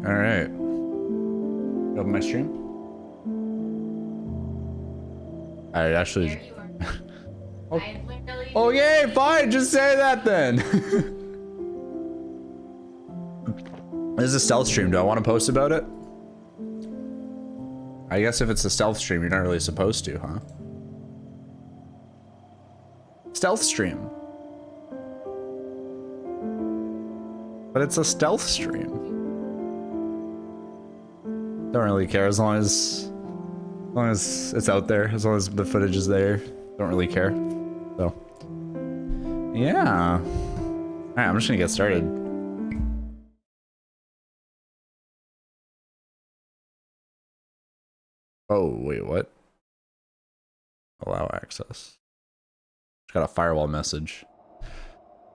All right. Open my stream. I actually. There you are. Oh. I literally Oh yay! Fine, just say that then. This is a stealth stream. Do I want to post about it? I guess if it's a stealth stream, you're not really supposed to, huh? Stealth stream. But it's a stealth stream. Don't really care as long as it's out there, as long as the footage is there. Don't really care. So yeah. Alright, I'm just gonna get started. Oh, wait, what? Allow access. Just got a firewall message.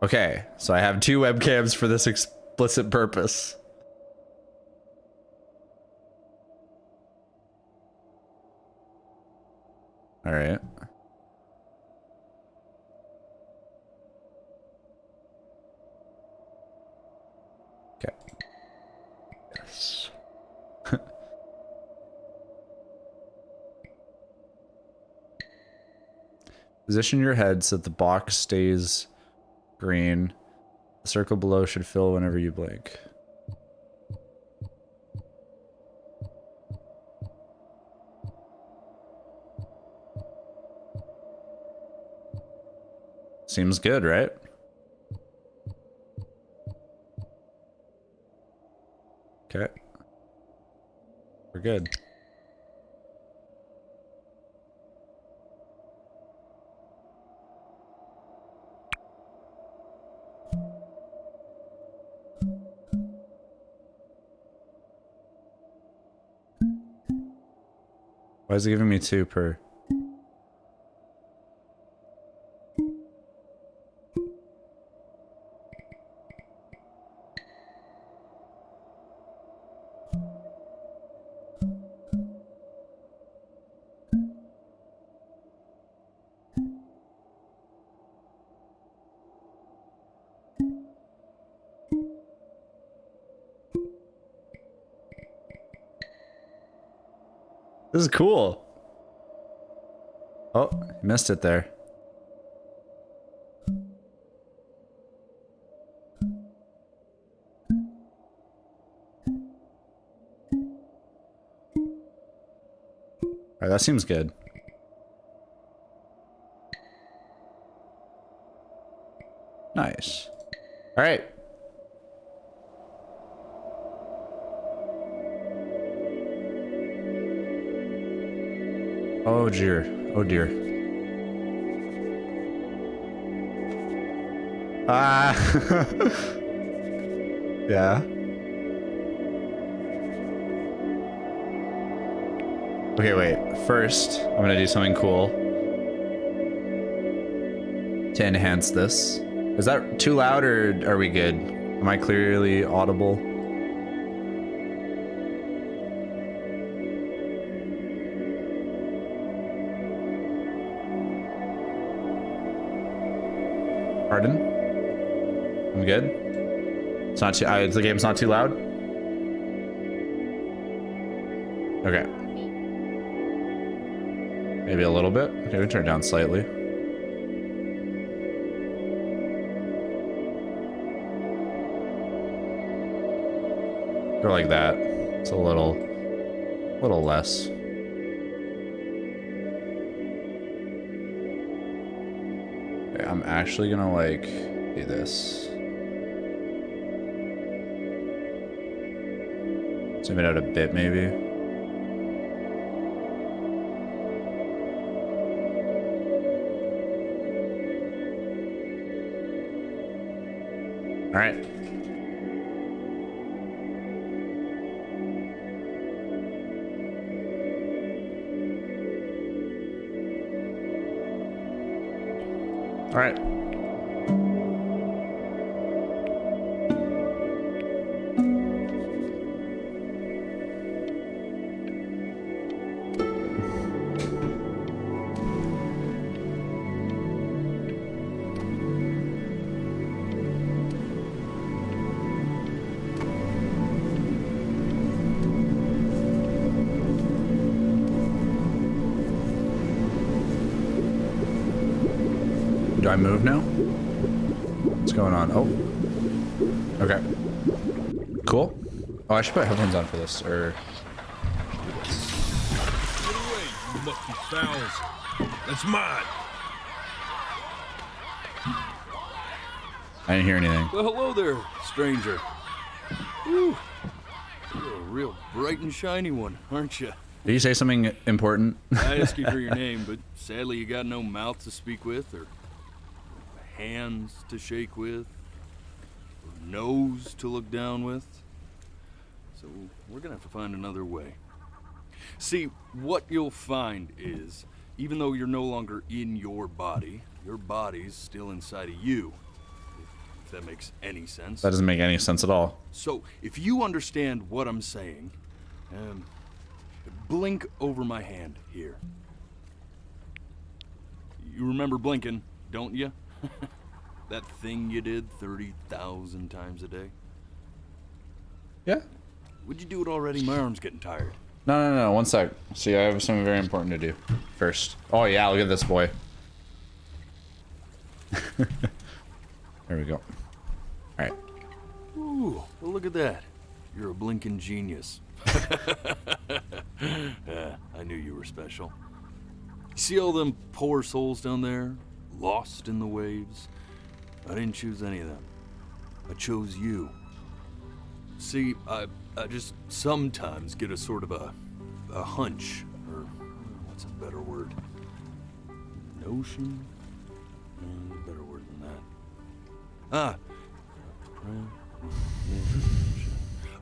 Okay, so I have 2 webcams for this explicit purpose. All right. Okay. Yes. Position your head so that the box stays green. The circle below should fill whenever you blink. Seems good, right? Okay. We're good. Why is it giving me 2 per? This is cool. Oh, you missed it there. All right, that seems good. Nice. All right. Oh dear. Oh dear. Ah. Yeah. Okay, wait. First, I'm gonna do something cool to enhance this. Is that too loud or are we good? Am I clearly audible? Pardon? I'm good? It's not too, the game's not too loud? Okay. Maybe a little bit? Okay, we can turn it down slightly. Or like that. It's a little less. Okay, I'm actually gonna like do this. Zoom it out a bit maybe. All right. All right. I move now? What's going on? Oh. Okay. Cool. Oh, I should put headphones on for this, or... Get away, you lucky fowls. That's mine. I didn't hear anything. Well, hello there, stranger. Whew. You're a real bright and shiny one, aren't you? Did you say something important? I asked you for your name, but sadly you got no mouth to speak with, or hands to shake with, or nose to look down with. So we're gonna have to find another way. See, what you'll find is, even though you're no longer in your body's still inside of you. If that makes any sense. That doesn't make any sense at all. So, if you understand what I'm saying, blink over my hand here. You remember blinking, don't you? That thing you did 30,000 times a day? Yeah. Would you do it already? My arm's getting tired. No. 1 sec. See, I have something very important to do first. Oh, yeah, look at this boy. There we go. All right. Ooh, well, look at that. You're a blinking genius. I knew you were special. You see all them poor souls down there, lost in the waves? I didn't choose any of them. I chose you. See, I just sometimes get a sort of a hunch, or what's a better word? Notion? Better word than that.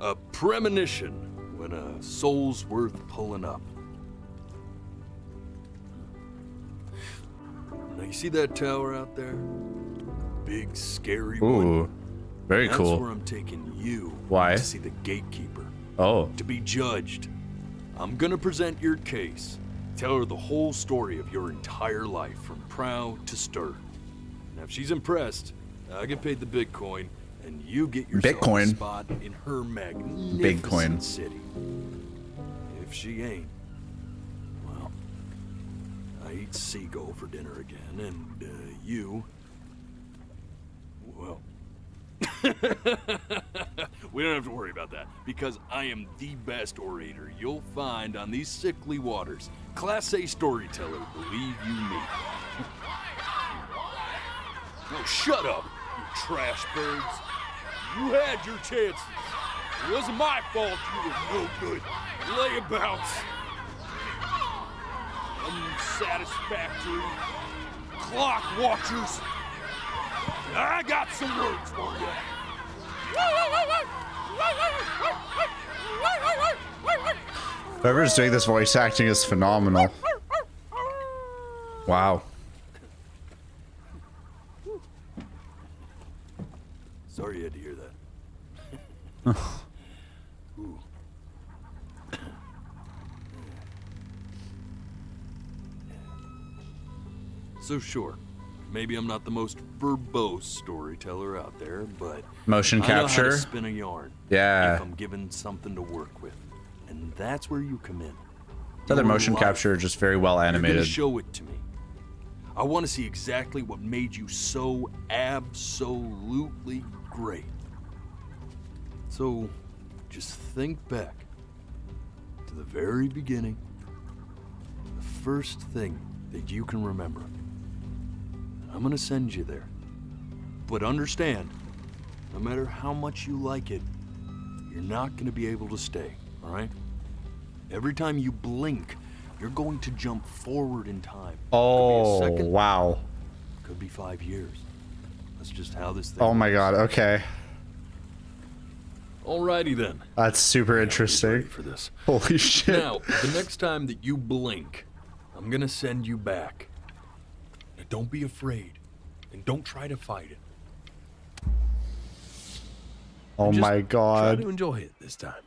A premonition when a soul's worth pulling up. Now you see that tower out there? Big, scary one. Ooh, very That's cool. where I'm taking you. Why? To see the gatekeeper. Oh. To be judged. I'm gonna present your case. Tell her the whole story of your entire life, from prow to stir. Now, if she's impressed, I get paid the Bitcoin, and you get yourself Bitcoin. a spot in her magnificent Bitcoin. city. If she ain't, well, I eat seagull for dinner again, and you, well, we don't have to worry about that, because I am the best orator you'll find on these sickly waters. Class A storyteller, believe you me. Oh, shut up, you trash birds. You had your chances. It wasn't my fault you were no good. Layabouts. Unsatisfactory. Clock watchers. I got some words for you. Whoever's doing this voice acting is phenomenal. Wow. Sorry you had to hear that. Ooh. So sure, maybe I'm not the most verbose storyteller out there, but Motion I know how capture. to spin a yarn. Yeah. If I'm given something to work with, and that's where you come in. Other Your motion life. capture, just very well You're gonna animated. show it to me. I want to see exactly what made you so absolutely great. So, just think back to the very beginning, the first thing that you can remember. I'm gonna send you there. But understand, no matter how much you like it, you're not gonna be able to stay, all right? Every time you blink, you're going to jump forward in time. Oh, could be a second, wow. could be 5 years. That's just how this thing Oh my works. god, okay. Alrighty then. That's super Ready interesting. for this. Holy shit. Now, the next time that you blink, I'm gonna send you back. Now, don't be afraid, and don't try to fight it. Oh Just my Try god. to enjoy it this time.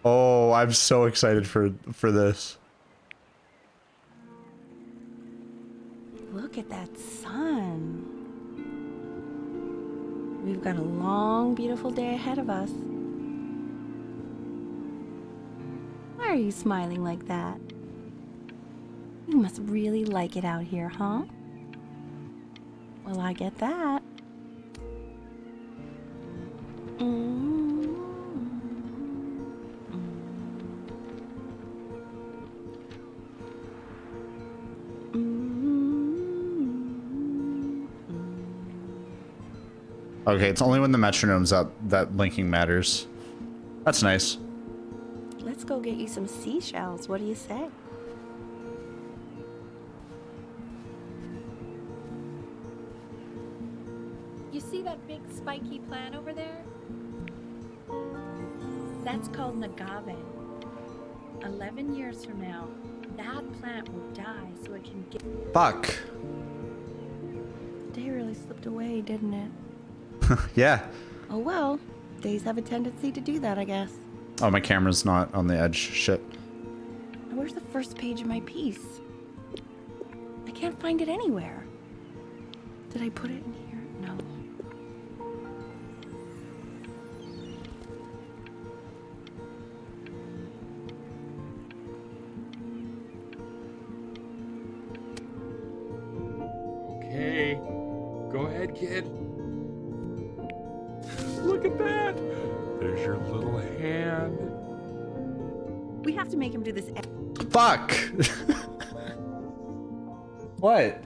Oh, I'm so excited for this. Look at that sun. We've got a long, beautiful day ahead of us. Why are you smiling like that? You must really like it out here, huh? Well, I get that. Mm. Okay, it's only when the metronome's up that blinking matters. That's nice. Let's go get you some seashells. What do you say? You see that big spiky plant over there? That's called Nagave. 11 years from now, that plant will die so it can get... Fuck. The day really slipped away, didn't it? Yeah. Oh well, days have a tendency to do that, I guess. Oh, my camera's not on the edge. Shit. Now, where's the first page of my piece? I can't find it anywhere. Did I put it in here? No. Okay. Go ahead, kid. Look at that. There's your little hand. We have to make him do this. Fuck. What?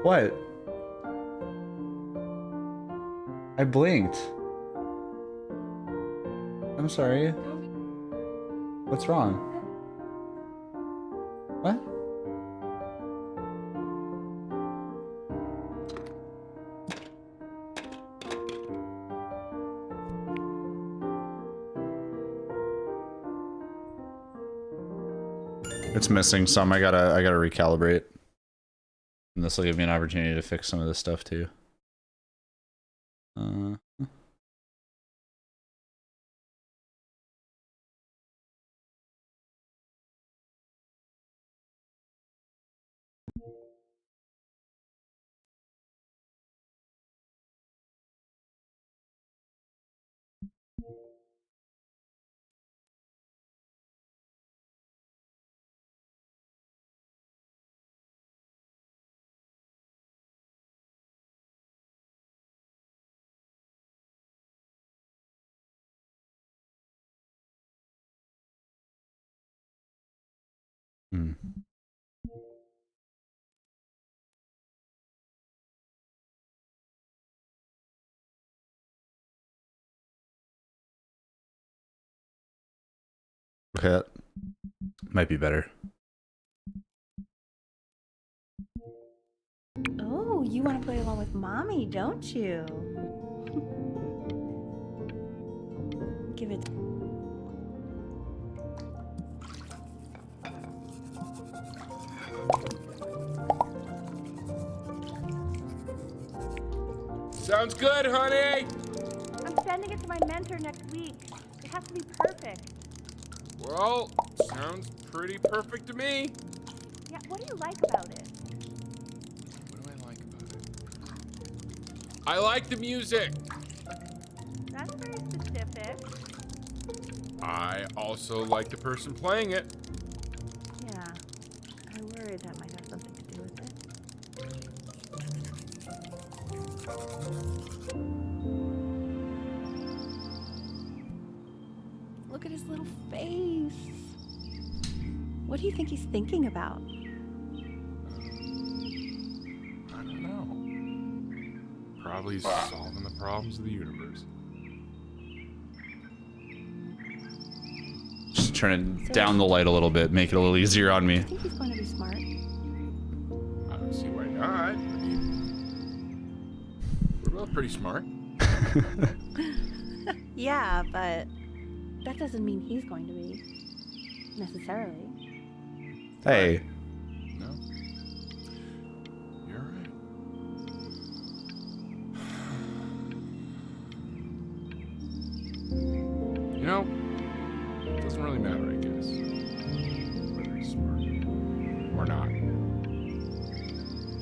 What? I blinked. I'm sorry. What's wrong? What? It's missing some. I gotta recalibrate. And this will give me an opportunity to fix some of this stuff too. Hmm. Okay, that might be better. Oh, you want to play along with mommy, don't you? Give it. Sounds good, honey. I'm sending it to my mentor next week. It has to be perfect. Well, sounds pretty perfect to me. Yeah, what do you like about it? What do I like about it? I like the music. That's very specific. I also like the person playing it. Yeah, I worry that might have something to do with it. Look at his little face. What do you think he's thinking about? I don't know. Probably solving the problems of the universe. Just turn down the light a little bit, make it a little easier on me. I think he's going to be smart. I don't see why not. I mean, we're both pretty smart. Yeah, but that doesn't mean he's going to be. Necessarily. Hey. No? You're right. You know, it doesn't really matter, I guess, whether he's smart or not.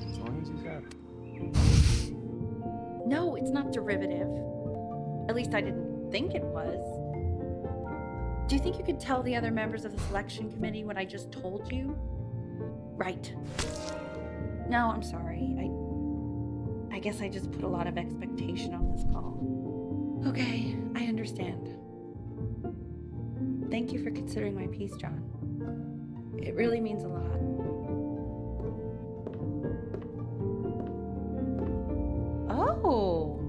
As long as he's happy. No, it's not derivative. At least I didn't think it was. Do you think you could tell the other members of the selection committee what I just told you? Right. No, I'm sorry. I guess I just put a lot of expectation on this call. Okay, I understand. Thank you for considering my piece, John. It really means a lot. Oh,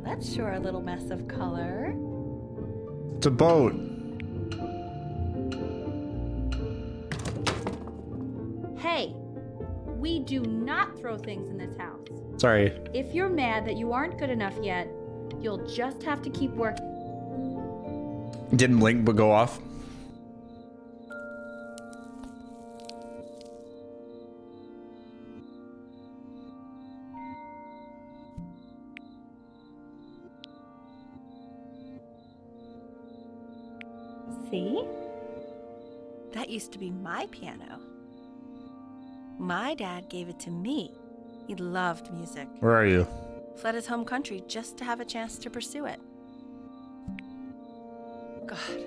that's sure a little mess of color. It's a boat. Hey, we do not throw things in this house. Sorry. If you're mad that you aren't good enough yet, you'll just have to keep working. Didn't blink but go off. See? That used to be my piano. My dad gave it to me. He loved music. Where are you? Fled his home country just to have a chance to pursue it. God,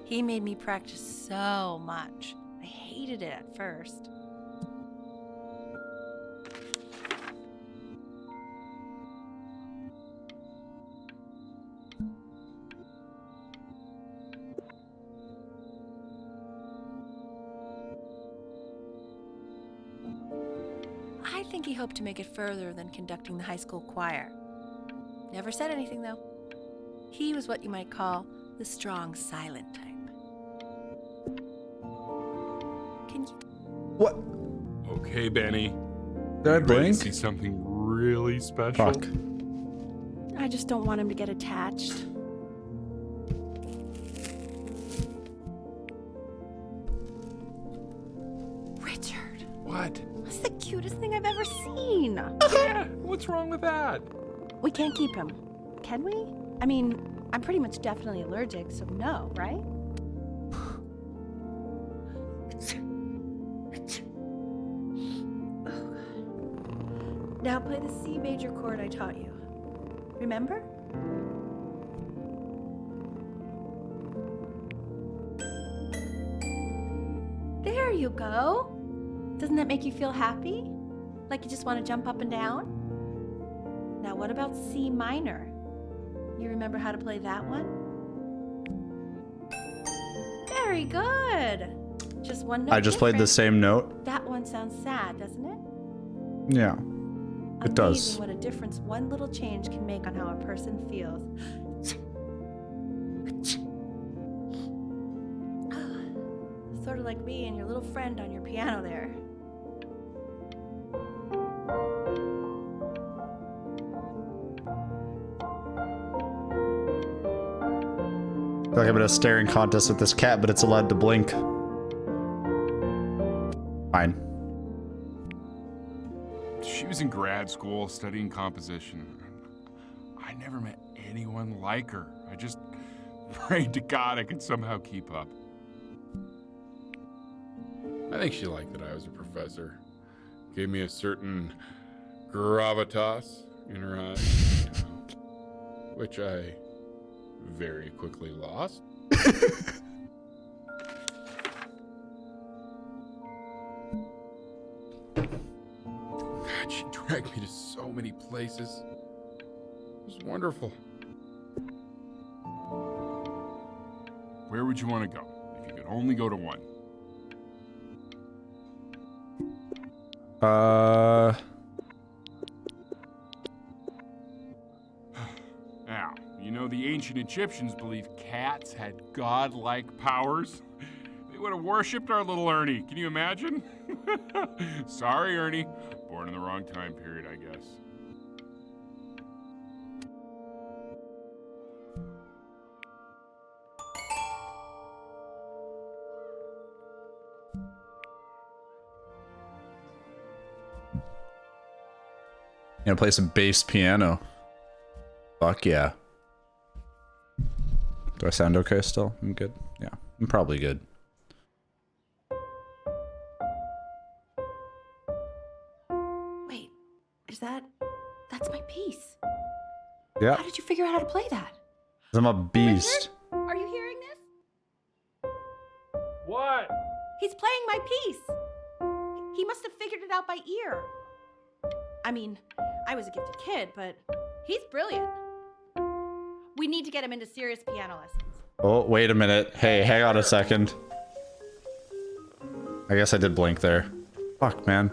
he made me practice so much. I hated it at first. I think he hoped to make it further than conducting the high school choir. Never said anything, though. He was what you might call the strong, silent type. Can you... What? Okay, Benny. Did I Ready to blink? see something really special? Fuck. I just don't want him to get attached. Richard, What? that's the cutest thing I've ever seen. Yeah, what's wrong with that? We can't keep him, can we? I mean, I'm pretty much definitely allergic, so no, right? Oh, God. Now play the C major chord I taught you. Remember? There you go. Doesn't that make you feel happy? Like you just want to jump up and down? Now what about C minor? You remember how to play that one? Very good. Just one note. I just played the different. same note. That one sounds sad, doesn't it? Yeah. It does. Amazing what a difference one little change can make on how a person feels. Sort of like me and your little friend on your piano there. I feel like I'm in a staring contest with this cat, but it's allowed to blink. Fine. She was in grad school studying composition. I never met anyone like her. I just prayed to God I could somehow keep up. I think she liked that I was a professor. Gave me a certain gravitas in her eyes, you know, which I very quickly lost. God, she dragged me to so many places. It was wonderful. Where would you want to go if you could only go to one? Now, you know the ancient Egyptians believed cats had godlike powers. They would have worshipped our little Ernie. Can you imagine? Sorry, Ernie. Born in the wrong time period, I guess. Gonna play some bass piano. Fuck yeah. Do I sound okay still? I'm good? Yeah, I'm probably good. Wait, that's my piece. Yeah, How did you figure out how to play that? I'm a beast. Are you hearing this? What? He's playing my piece. He must have figured it out by ear. I mean, I was a gifted kid, but he's brilliant. We need to get him into serious piano lessons. Oh, wait a minute. Hey, hang on a second. I guess I did blink there. Fuck, man.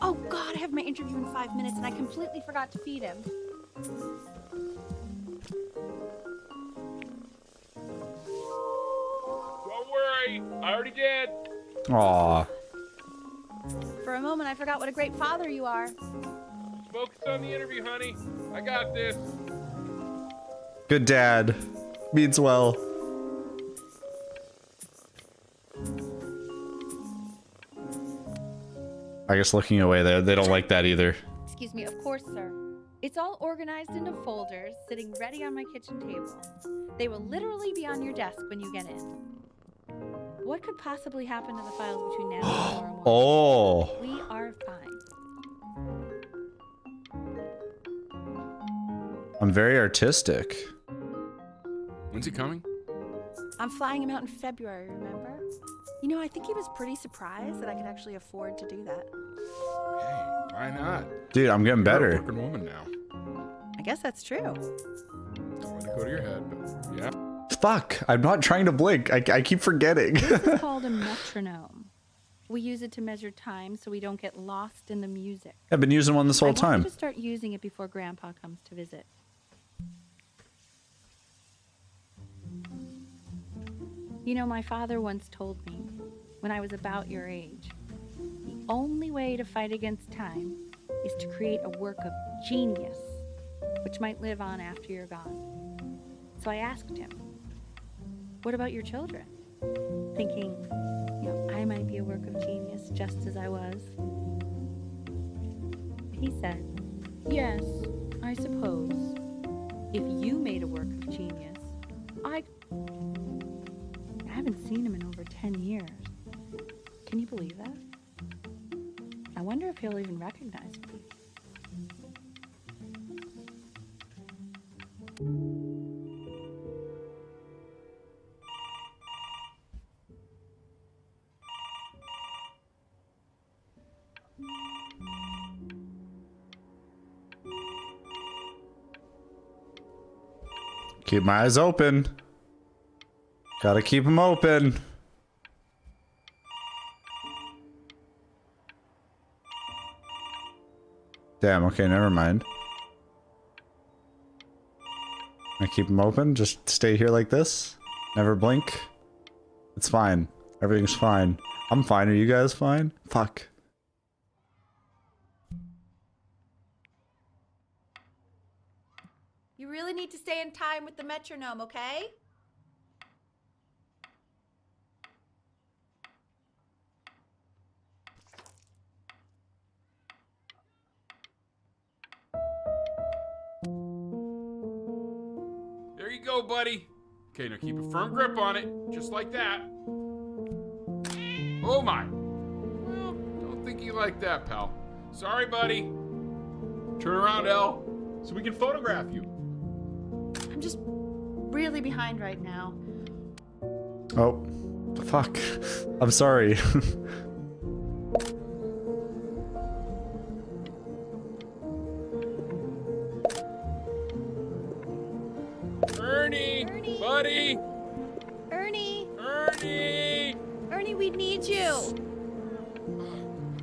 Oh God, I have my interview in 5 minutes and I completely forgot to feed him. Don't worry, I already did. Aw. For a moment, I forgot what a great father you are. Focus on the interview, honey. I got this. Good dad. Means well. I guess looking away there, they don't like that either. Excuse me, of course, sir. It's all organized into folders, sitting ready on my kitchen table. They will literally be on your desk when you get in. What could possibly happen to the files between now and tomorrow morning? Oh. We are fine. I'm very artistic. When's he coming? I'm flying him out in February, remember? You know, I think he was pretty surprised that I could actually afford to do that. Hey, why not? Dude, I'm getting You're a better. working woman now. I guess that's true. Don't let it go to your head, but yeah. Fuck, I'm not trying to blink. I keep forgetting. This is called a metronome. We use it to measure time so we don't get lost in the music. I've been using one this whole I want time. you to start using it before Grandpa comes to visit. You know, my father once told me, when I was about your age, the only way to fight against time is to create a work of genius, which might live on after you're gone. So I asked him, what about your children? Thinking, you know, I might be a work of genius just as I was. He said, yes, I suppose. If you made a work of genius, I haven't seen him in over 10 years. Can you believe that? I wonder if he'll even recognize me. Keep my eyes open. Gotta keep them open. Damn, okay, never mind. I keep them open, just stay here like this. Never blink. It's fine. Everything's fine. I'm fine. Are you guys fine? Fuck. You really need to stay in time with the metronome, okay? There you go, buddy. Okay, now keep a firm grip on it, just like that. Oh my. Well, don't think you like that, pal. Sorry, buddy. Turn around, Elle, so we can photograph you. I'm just really behind right now. Oh, fuck. I'm sorry. Ernie, buddy. Ernie! Ernie. Ernie, we need you!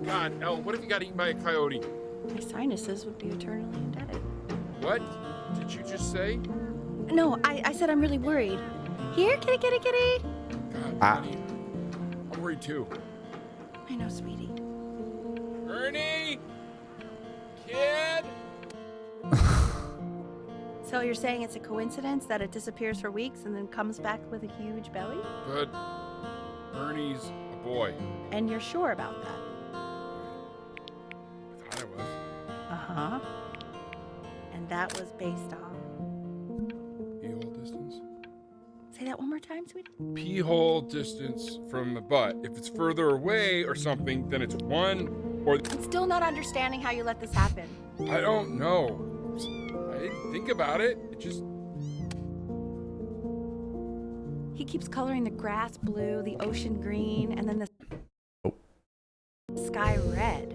God, Elle, what if you got eaten by a coyote? My sinuses would be eternally indebted. What did you just say? No, I said I'm really worried. Here, kitty, kitty, kitty! God, Ah. buddy. I'm worried too. I know, sweetie. Ernie! Kid! So you're saying it's a coincidence that it disappears for weeks and then comes back with a huge belly? But Ernie's a boy. And you're sure about that? I thought I was. Uh-huh. And that was based on... Pee-hole distance? Say that one more time, sweetie. Pee-hole distance from the butt. If it's further away or something, then it's one or... I'm still not understanding how you let this happen. I don't know. I didn't think about it. It just... He keeps coloring the grass blue, the ocean green, and then the sky red.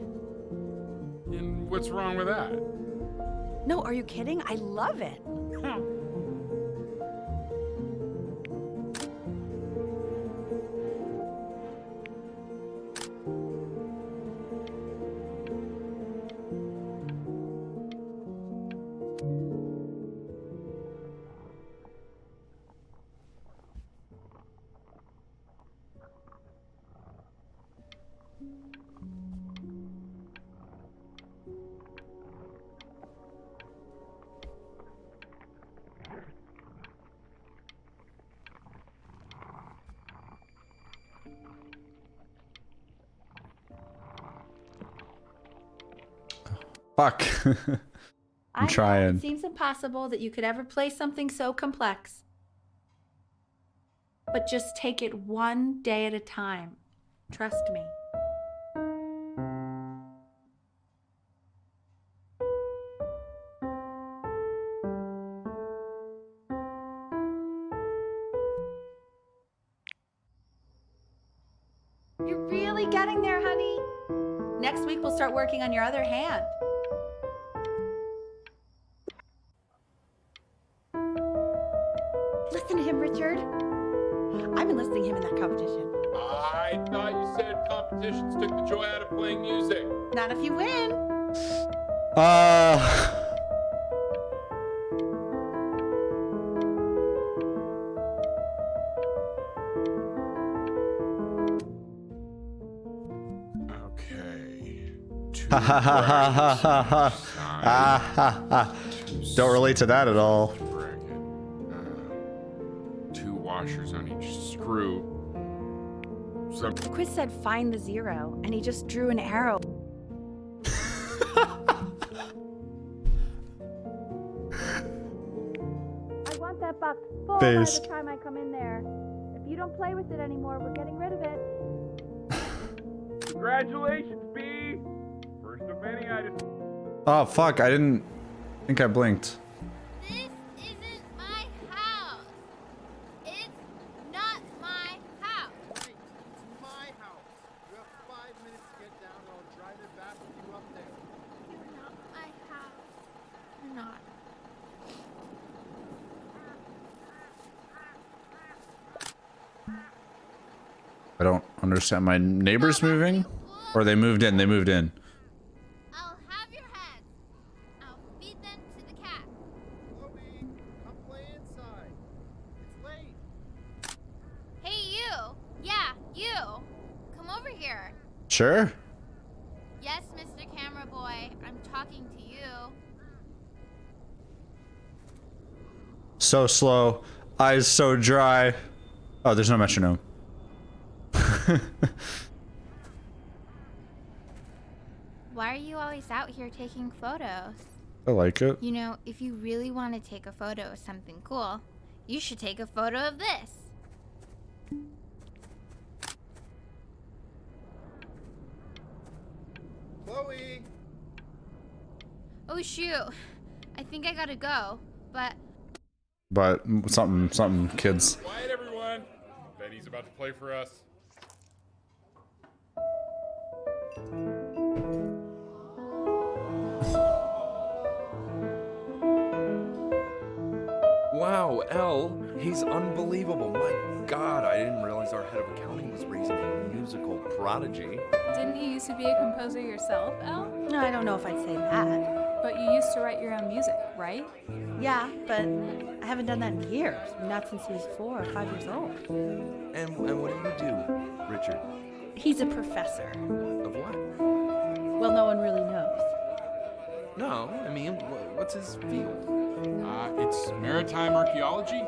And what's wrong with that? No, are you kidding? I love it. Fuck. I'm trying. It seems impossible that you could ever play something so complex. But just take it one day at a time. Trust me. You're really getting there, honey. Next week we'll start working on your other hand. Listen to him, Richard. I've been listening to him in that competition. I thought you said competitions took the joy out of playing music. Not if you win. Okay. Don't relate to that at all. Two washers on each screw. Some The quiz said find the zero, and he just drew an arrow. I want that box full Based. by the time I come in there. If you don't play with it anymore, we're getting rid of it. Congratulations, B. First of many I just. Oh fuck, I didn't think I blinked. This isn't my house. It's not my house. Hey, it's my house. You have 5 minutes to get down, and I'll drive it back with you up there. You're not my house. You're not. I don't understand. My neighbors moving? Or they moved in, they moved in. I'll have your heads. I'll feed them to the cat. Chloe, come play inside. It's late. Hey, you. Yeah, you. Come over here. Sure. Yes, Mr. Camera Boy. I'm talking to you. So slow, eyes so dry. Oh, there's no metronome. Why are you always out here taking photos? I like it. You know, if you really want to take a photo of something cool, you should take a photo of this. Chloe! Oh shoot. I think I gotta go, but But something, kids. Quiet, everyone. Betty's about to play for us. Wow, Elle, he's unbelievable. My God, I didn't realize our head of accounting was raising a musical prodigy. Didn't you used to be a composer yourself, Elle? No, I don't know if I'd say that. But you used to write your own music, right? Yeah, but I haven't done that in years. Not since he was 4 or 5 years old. And what do you do, Richard? He's a professor. Of what? Well, no one really knows. No, I mean, what's his field? It's maritime archaeology.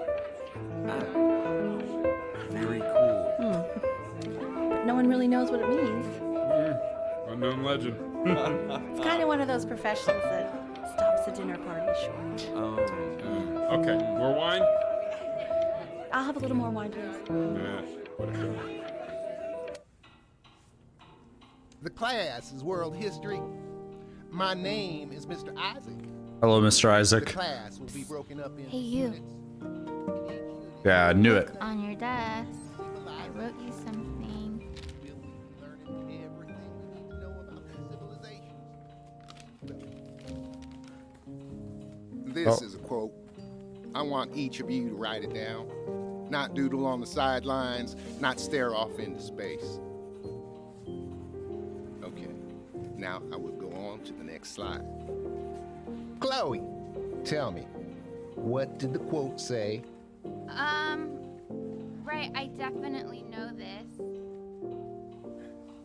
Ah, very cool. But no one really knows what it means. Unknown legend. It's kind of one of those professions that stops a dinner party short. Okay, more wine? I'll have a little more wine, please. Whatever. The class is world history. My name is Mr. Isaac. Hello, Mr. The Isaac. class will be broken up into Hey, you. units. Each unit Yeah, I knew it. On your desk, I wrote you something. Learning everything we need to know about civilizations. This Oh. is a quote. I want each of you to write it down. Not doodle on the sidelines, not stare off into space. Okay, now I will go on to the next slide. Chloe, tell me, what did the quote say? Right, I definitely know this.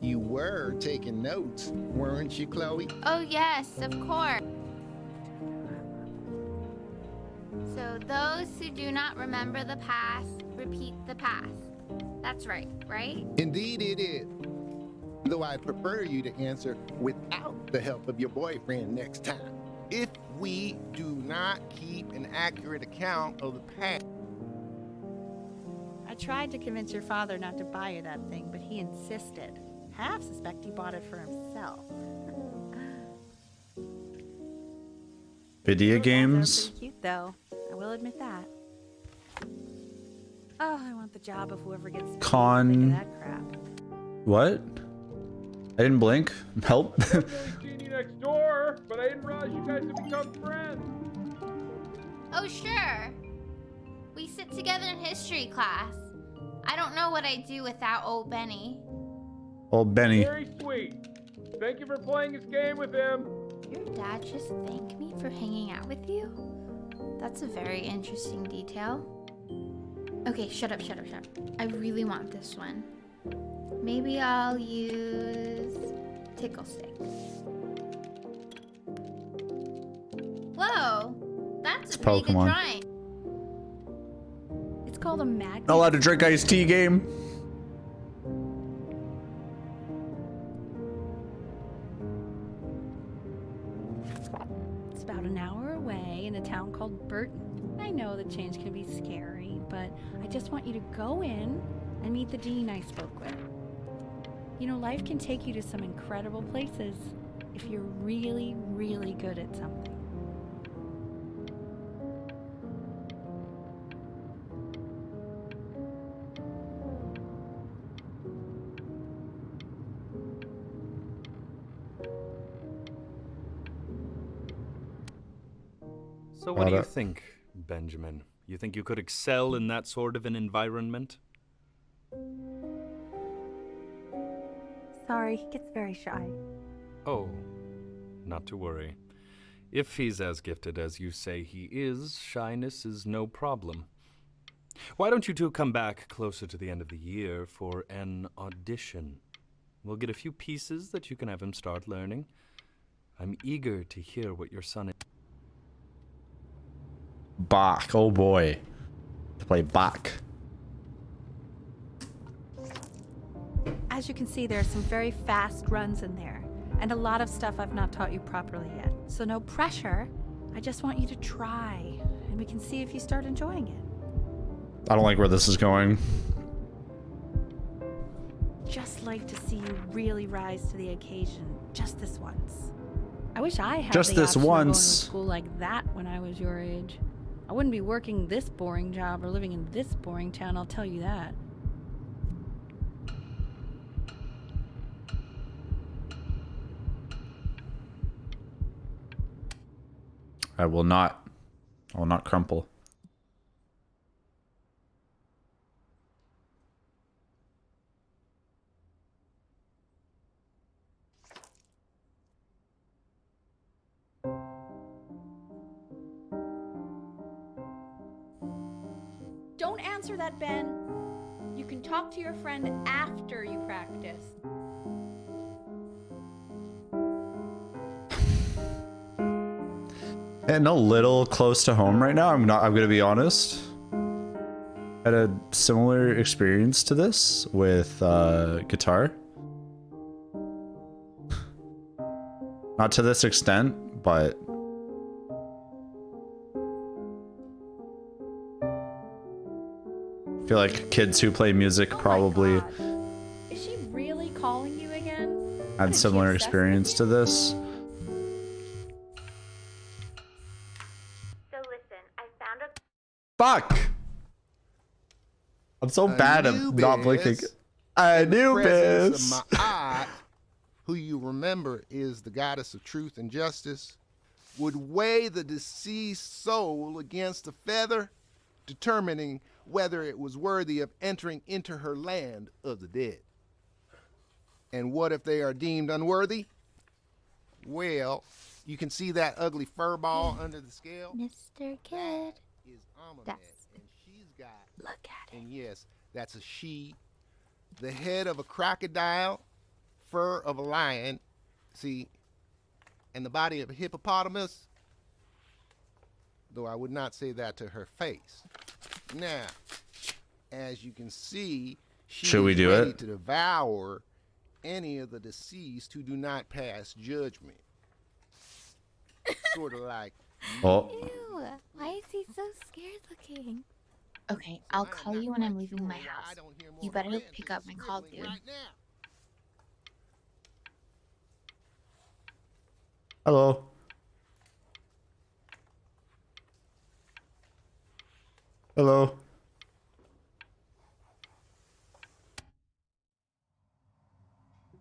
You were taking notes, weren't you, Chloe? Oh, yes, of course. So, those who do not remember the past, repeat the past. That's right, right? Indeed it is. Though I'd prefer you to answer without the help of your boyfriend next time. If we do not keep an accurate account of the past. I tried to convince your father not to buy you that thing, but he insisted. Half suspect he bought it for himself. Video Those games. are pretty cute, though. I will admit that. Oh, I want the job of whoever gets paid Con- to think of that crap. What? I didn't blink. Help. I've really seen you next door, but I didn't realize you guys had become friends. Oh, sure. We sit together in history class. I don't know what I'd do without old Benny. Old Benny. Very sweet. Thank you for playing this game with him. Your dad just thanked me for hanging out with you? That's a very interesting detail. Okay, shut up. I really want this one. Maybe I'll use tickle stick. Whoa, that's a pretty good Pokemon. drawing. It's called a magnet. Not allowed to drink iced tea game. It's about an hour away in a town called Burton. I know the change can be scary, but I just want you to go in and meet the dean I spoke with. You know, life can take you to some incredible places if you're really, really good at something. So what do you Got it. think, Benjamin? You think you could excel in that sort of an environment? Sorry, he gets very shy. Oh, not to worry. If he's as gifted as you say he is, shyness is no problem. Why don't you two come back closer to the end of the year for an audition? We'll get a few pieces that you can have him start learning. I'm eager to hear what your son is. Bach. Oh boy. To play Bach. As you can see, there are some very fast runs in there, and a lot of stuff I've not taught you properly yet. So no pressure. I just want you to try, and we can see if you start enjoying it. I don't like where this is going. Just like to see you really rise to the occasion, just this once. I wish I had Just the this option of going to once. school like that when I was your age. I wouldn't be working this boring job or living in this boring town, I'll tell you that. I will not crumple. Don't answer that, Ben. You can talk to your friend after you practice. And a little close to home right now. I'm gonna be honest. Had a similar experience to this with guitar. Not to this extent, but I feel like kids who play music Oh my probably God. Is she really calling you again? What, had is she similar obsessed with experience to you? this. So listen, I found a... Fuck! I'm so bad at not blinking. Presence Anubis. of Ma'at, who you remember is the goddess of truth and justice, would weigh the deceased soul against a feather, determining whether it was worthy of entering into her land of the dead. And what if they are deemed unworthy? Well, you can see that ugly fur ball under the scale. Mr. Kid. Is Amunet, That's- and she's got, Look at it. and yes, that's a she, the head of a crocodile, fur of a lion, see, and the body of a hippopotamus, though I would not say that to her face. Now, as you can see, she Should we is do ready it? to devour any of the deceased who do not pass judgment. Sort of like, Oh, Ew. Why is he so scared looking? Okay, I'll call you when I'm leaving my house. You better pick up my call, dude. right now. hello. Hello.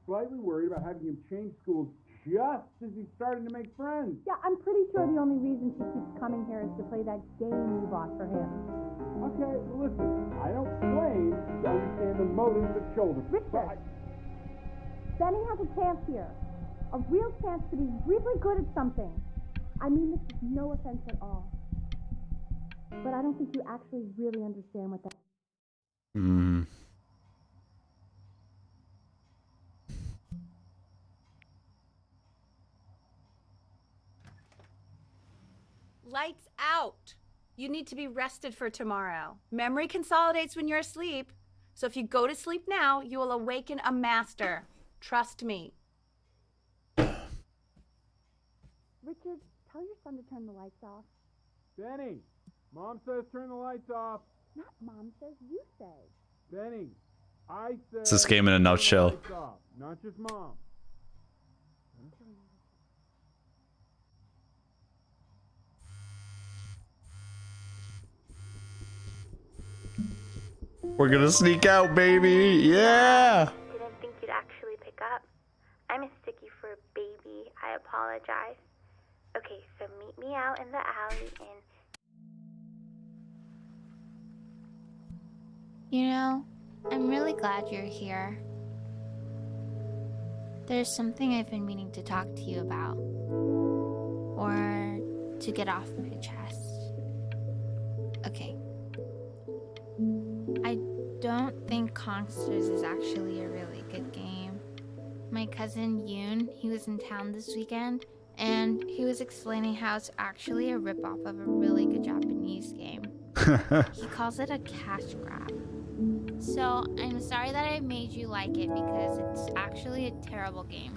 Slightly worried about having him change schools just as he's starting to make friends. Yeah, I'm pretty sure the only reason she keeps coming here is to play that game you bought for him. Okay, well, listen, I don't claim to understand the motives that shoulder. Richard. Benny has a chance here. A real chance to be really good at something. I mean this with no offense at all. But I don't think you actually really understand what that Hmm. Lights out. You need to be rested for tomorrow. Memory consolidates when you're asleep. So if you go to sleep now, you will awaken a master. Trust me. Richard, tell your son to turn the lights off. Benny, Mom says turn the lights off. Not Mom says, you say. Benny, I said. It's this game in a turn the nutshell. lights off, not just Mom. We're gonna sneak out, baby. Yeah. Didn't think you'd actually pick up. I mistook you for a baby. I apologize. Okay, so meet me out in the alley and You know, I'm really glad you're here. There's something I've been meaning to talk to you about. Or to get off my chest. Okay. I don't think Kongsters is actually a really good game. My cousin Yoon, he was in town this weekend, and he was explaining how it's actually a ripoff of a really good Japanese game. He calls it a cash grab. So, I'm sorry that I made you like it because it's actually a terrible game.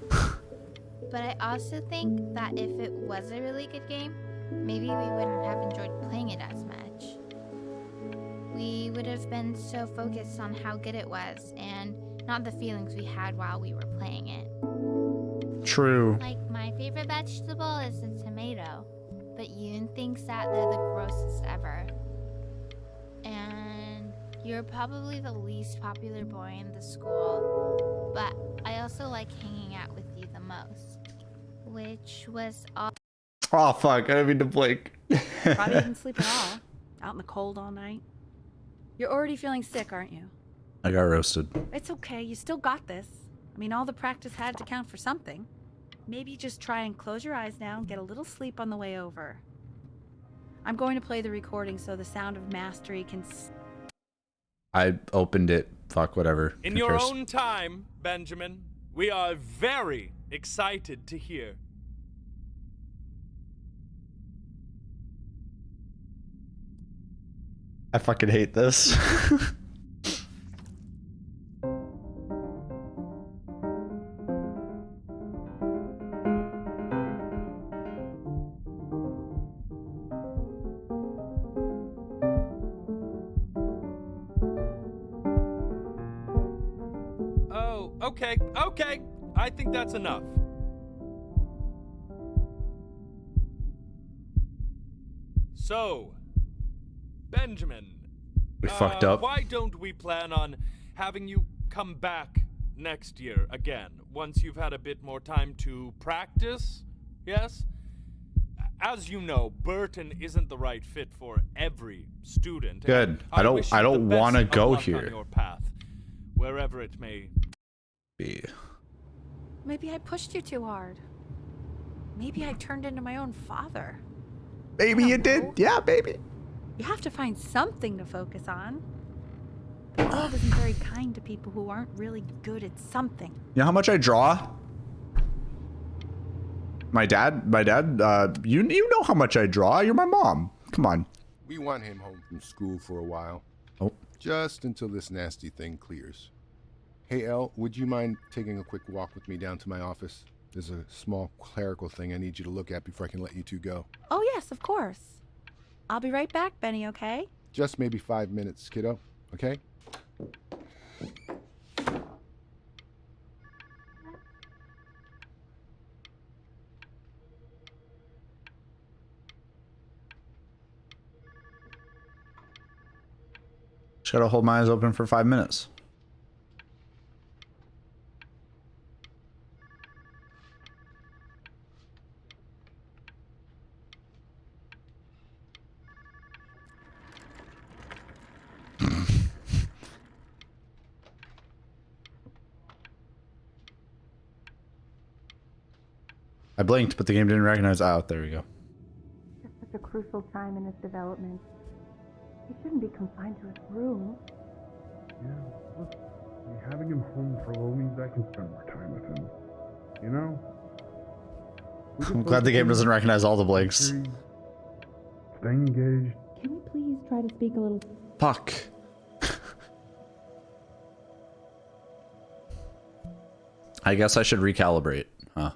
But I also think that if it was a really good game, maybe we wouldn't have enjoyed playing it as much. We would have been so focused on how good it was and not the feelings we had while we were playing it. True. Like, my favorite vegetable is the tomato, but Yoon thinks that they're the grossest ever. And you're probably the least popular boy in the school, but I also like hanging out with you the most. Which was all. Oh fuck! I didn't mean to blink. Probably didn't sleep at all. Out in the cold all night. You're already feeling sick, aren't you? I got roasted. It's okay. You still got this. I mean, all the practice had to count for something. Maybe just try and close your eyes now and get a little sleep on the way over. I'm going to play the recording so the sound of mastery can... I opened it. Fuck whatever. In Who your cares? own time, Benjamin, we are very excited to hear. I fucking hate this. Oh, okay. I think that's enough. So, Benjamin, We fucked up. Why don't we plan on having you come back next year again, once you've had a bit more time to practice? Yes? As you know, Burton isn't the right fit for every student. Good. I don't want to go here. On your path, wherever it may be. Maybe I pushed you too hard. Maybe I turned into my own father. Maybe you did. Yeah, baby. You have to find something to focus on. The world isn't very kind to people who aren't really good at something. You know how much I draw? My dad, you know how much I draw. You're my mom. Come on. We want him home from school for a while. Oh. Just until this nasty thing clears. Hey, Elle, would you mind taking a quick walk with me down to my office? There's a small clerical thing I need you to look at before I can let you two go. Oh, yes, of course. I'll be right back, Benny, okay? Just maybe 5 minutes, kiddo, okay? Just gotta hold my eyes open for 5 minutes. I blinked, but the game didn't recognize. Oh, there we go. It's such a crucial time in his development. He shouldn't be confined to his room. Yeah, look, having him home for a little means I can spend more time with him. You know? I'm glad the game doesn't recognize all the blinks. Staying engaged. Can we please try to speak a little? Fuck. I guess I should recalibrate, huh?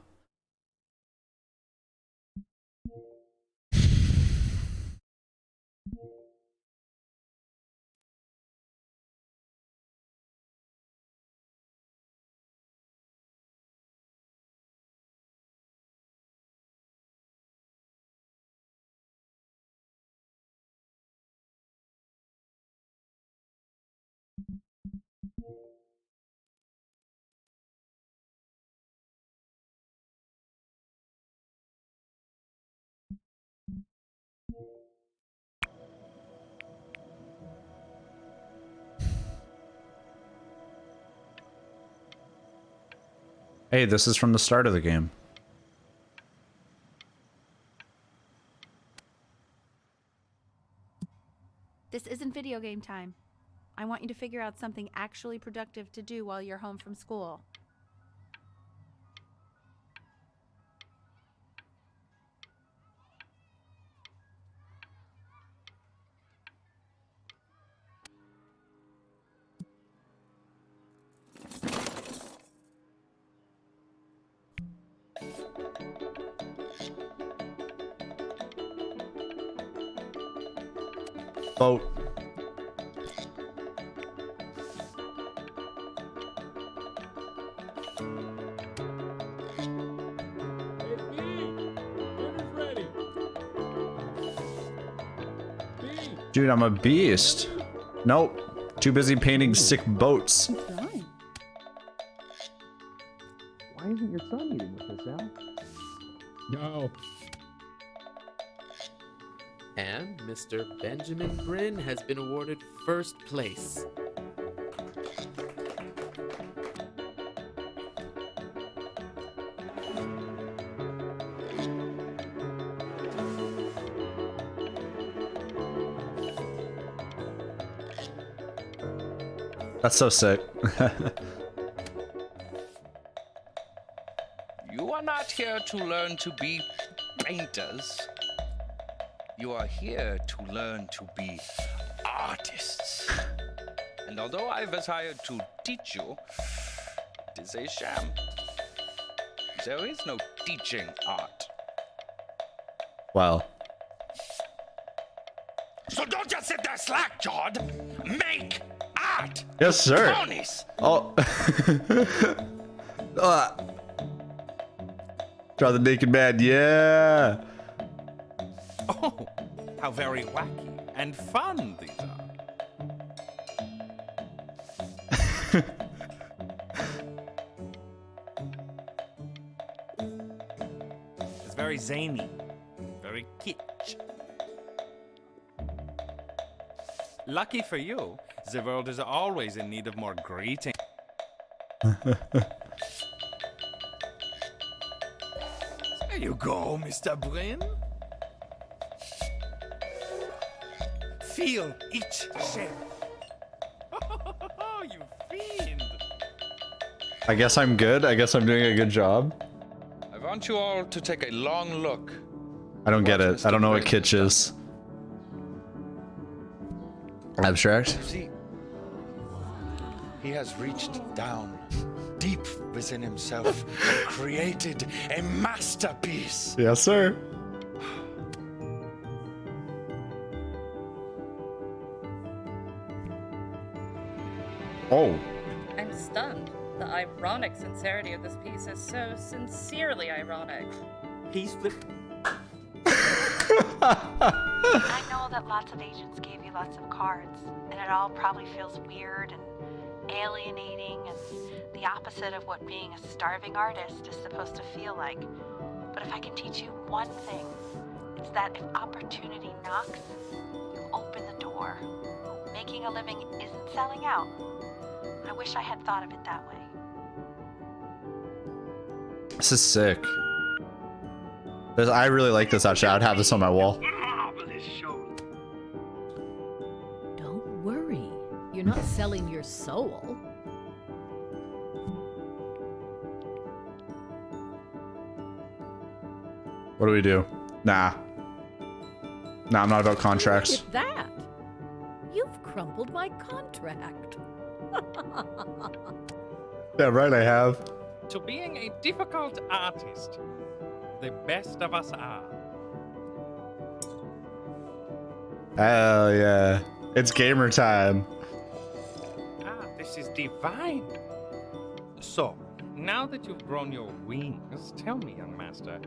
Hey, this is from the start of the game. This isn't video game time. I want you to figure out something actually productive to do while you're home from school. Boat. Dude, I'm a beast. Nope. Too busy painting sick boats. Why isn't your son eating with us, Al? No. And Mr. Benjamin Bryn has been awarded first place. That's so sick. You are not here to learn to be painters. You are here to learn to be artists. And although I've hired to teach you, it is a sham. There is no teaching art. Wow. So don't just sit there slack-jawed. Make art. Yes, sir. Ponies. Oh. Draw the naked man. Yeah. Oh, how very wacky and fun these are. very zany, very kitsch. Lucky for you, the world is always in need of more greeting. There you go, Mr. Bryn. Feel each shell. Oh, you fiend. I guess I'm good. I guess I'm doing a good job. I want you all to take a long look. I don't get it. I don't know what kitsch is. Abstract? See, he has reached down deep within himself and created a masterpiece. Yes, sir. Oh. I'm stunned. The ironic sincerity of this piece is so sincerely ironic. He's flipped. I know that lots of agents gave you lots of cards, and it all probably feels weird and alienating and the opposite of what being a starving artist is supposed to feel like. But if I can teach you one thing, it's that if opportunity knocks, you open the door. Making a living isn't selling out. I wish I had thought of it that way. This is sick. I really like this actually. I'd have this on my wall. Don't worry. You're not selling your soul. What do we do? Nah. Nah, I'm not about contracts. Look at that. You've crumpled my contract. Yeah, right, I have. To being a difficult artist, the best of us are. Hell yeah. It's gamer time. Ah, this is divine. So, now that you've grown your wings, tell me, young master,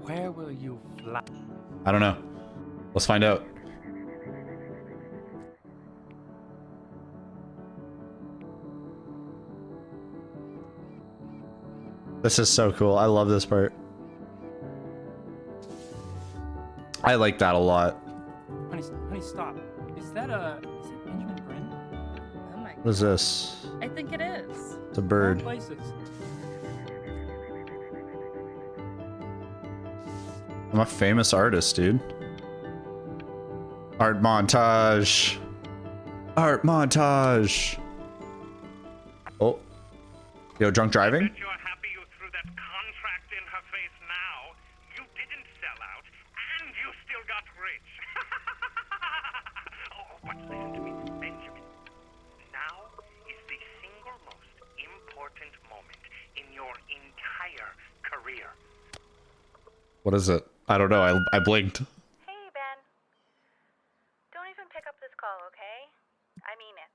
where will you fly? I don't know. Let's find out. This is so cool. I love this part. I like that a lot. Honey, stop. Is that Benjamin Bryn? Oh my. What is this? I think it is. It's a bird. Places. I'm a famous artist, dude. Art montage. Art montage. Oh. Yo, drunk driving? What is it? I don't know. I blinked. Hey, Ben. Don't even pick up this call, okay? I mean it.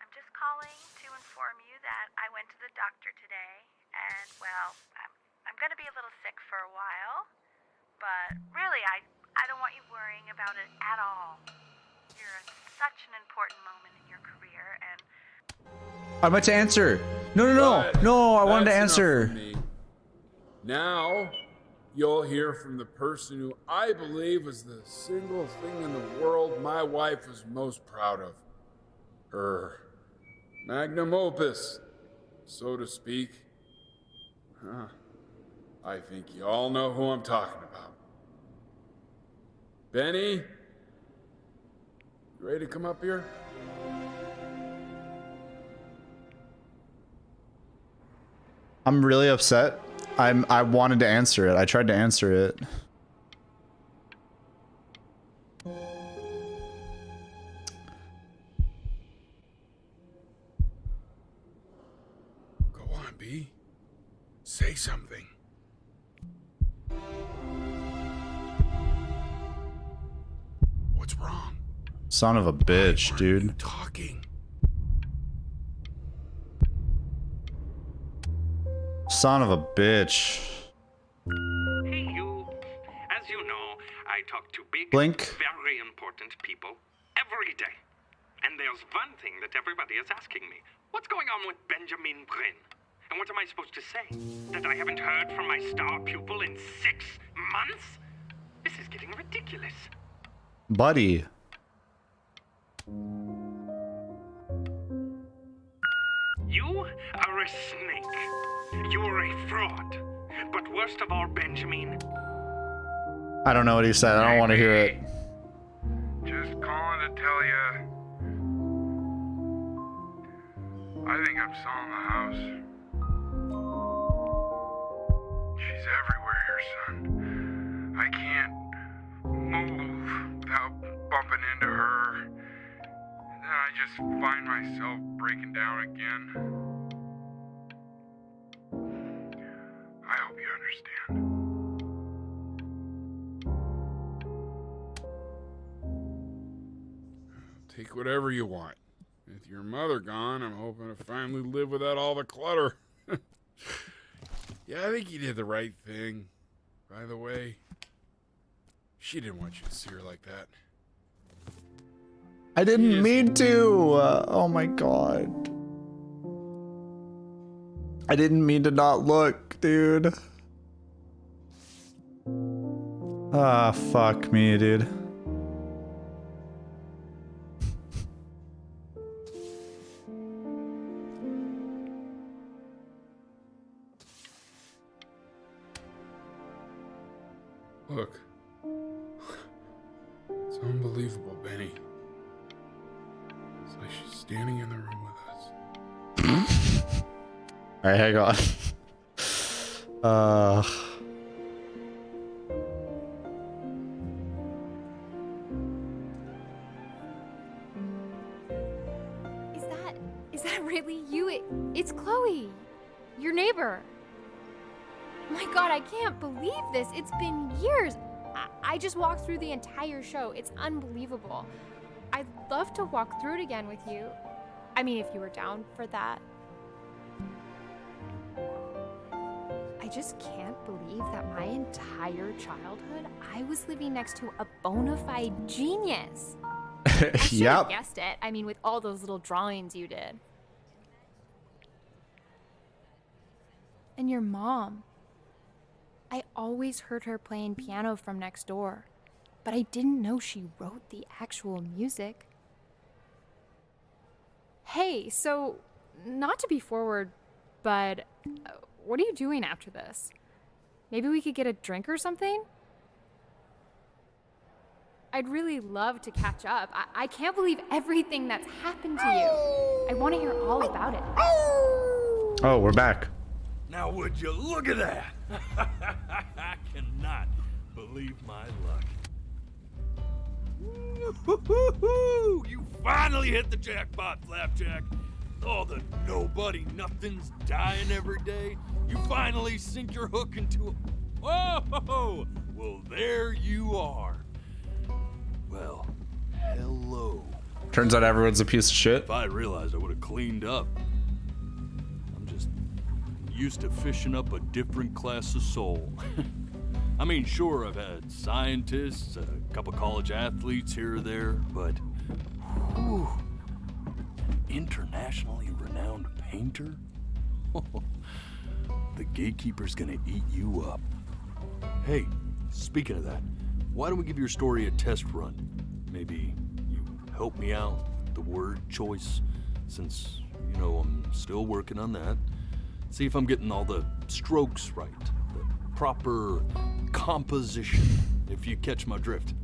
I'm just calling to inform you that I went to the doctor today, and, well, I'm going to be a little sick for a while, but really, I don't want you worrying about it at all. You're at such an important moment in your career, and... I meant to answer. No, I wanted to answer. Now, you'll hear from the person who I believe is the single thing in the world my wife is most proud of. Her magnum opus, so to speak. I think you all know who I'm talking about. Benny? You ready to come up here? I'm really upset. I wanted to answer it. I tried to answer it. Go on, B. Say something. What's wrong? Son of a bitch, dude. Talking. Son of a bitch. Hey, you. As you know, I talk to big, Blink. very important people every day. And there's one thing that everybody is asking me. What's going on with Benjamin Bryn? And what am I supposed to say? That I haven't heard from my star pupil in 6 months? This is getting ridiculous. Buddy. You are a snake. You are a fraud. But worst of all, Benjamin, I don't know what he said. I don't want to hear it. Just calling to tell you, I think I'm selling the house. She's everywhere here, son. I can't move without bumping into her. And then I just find myself breaking down again. I hope you understand. Take whatever you want. With your mother gone, I'm hoping to finally live without all the clutter. Yeah, I think you did the right thing. By the way, she didn't want you to see her like that. I didn't mean to. Oh my god. I didn't mean to not look, dude. Ah, fuck me, dude. Look. It's unbelievable, Benny. It's like she's standing in the room with us. Alright, hang on. Is that really you? It's Chloe, your neighbor. My God, I can't believe this. It's been years. I just walked through the entire show. It's unbelievable. I'd love to walk through it again with you. I mean, if you were down for that. I just can't believe that my entire childhood, I was living next to a bona fide genius. I should have guessed it. I mean, with all those little drawings you did. And your mom. I always heard her playing piano from next door, but I didn't know she wrote the actual music. Hey, so, not to be forward, but what are you doing after this? Maybe we could get a drink or something? I'd really love to catch up. I can't believe everything that's happened to you. I want to hear all about it. Oh, we're back. Now would you look at that? I cannot believe my luck. You finally hit the jackpot, Flapjack. All the nobody nothings dying every day. You finally sink your hook into a... Whoa! Well, there you are. Well, hello. Turns out everyone's a piece of shit. If I realized, I would have cleaned up. I'm just used to fishing up a different class of soul. I mean, sure, I've had scientists, a couple college athletes here or there, but whew, internationally renowned painter? The gatekeeper's gonna eat you up. Hey, speaking of that, why don't we give your story a test run? Maybe you help me out with the word choice, since, you know, I'm still working on that. See if I'm getting all the strokes right, the proper composition, if you catch my drift.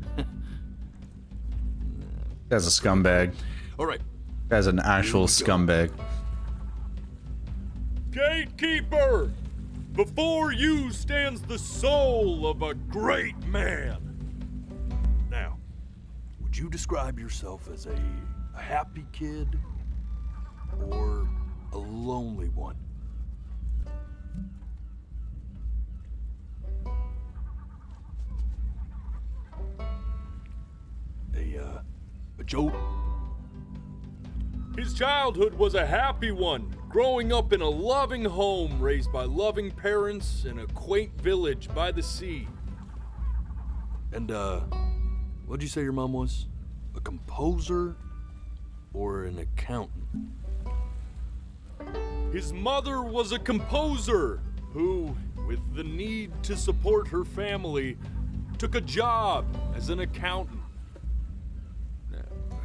Guy's a scumbag. All right. Guy's an actual scumbag. Gatekeeper! Before you stands the soul of a great man. Now, would you describe yourself as a happy kid or a lonely one? A joke? His childhood was a happy one, growing up in a loving home raised by loving parents in a quaint village by the sea. And, what'd you say your mom was? A composer or an accountant? His mother was a composer who, with the need to support her family, took a job as an accountant.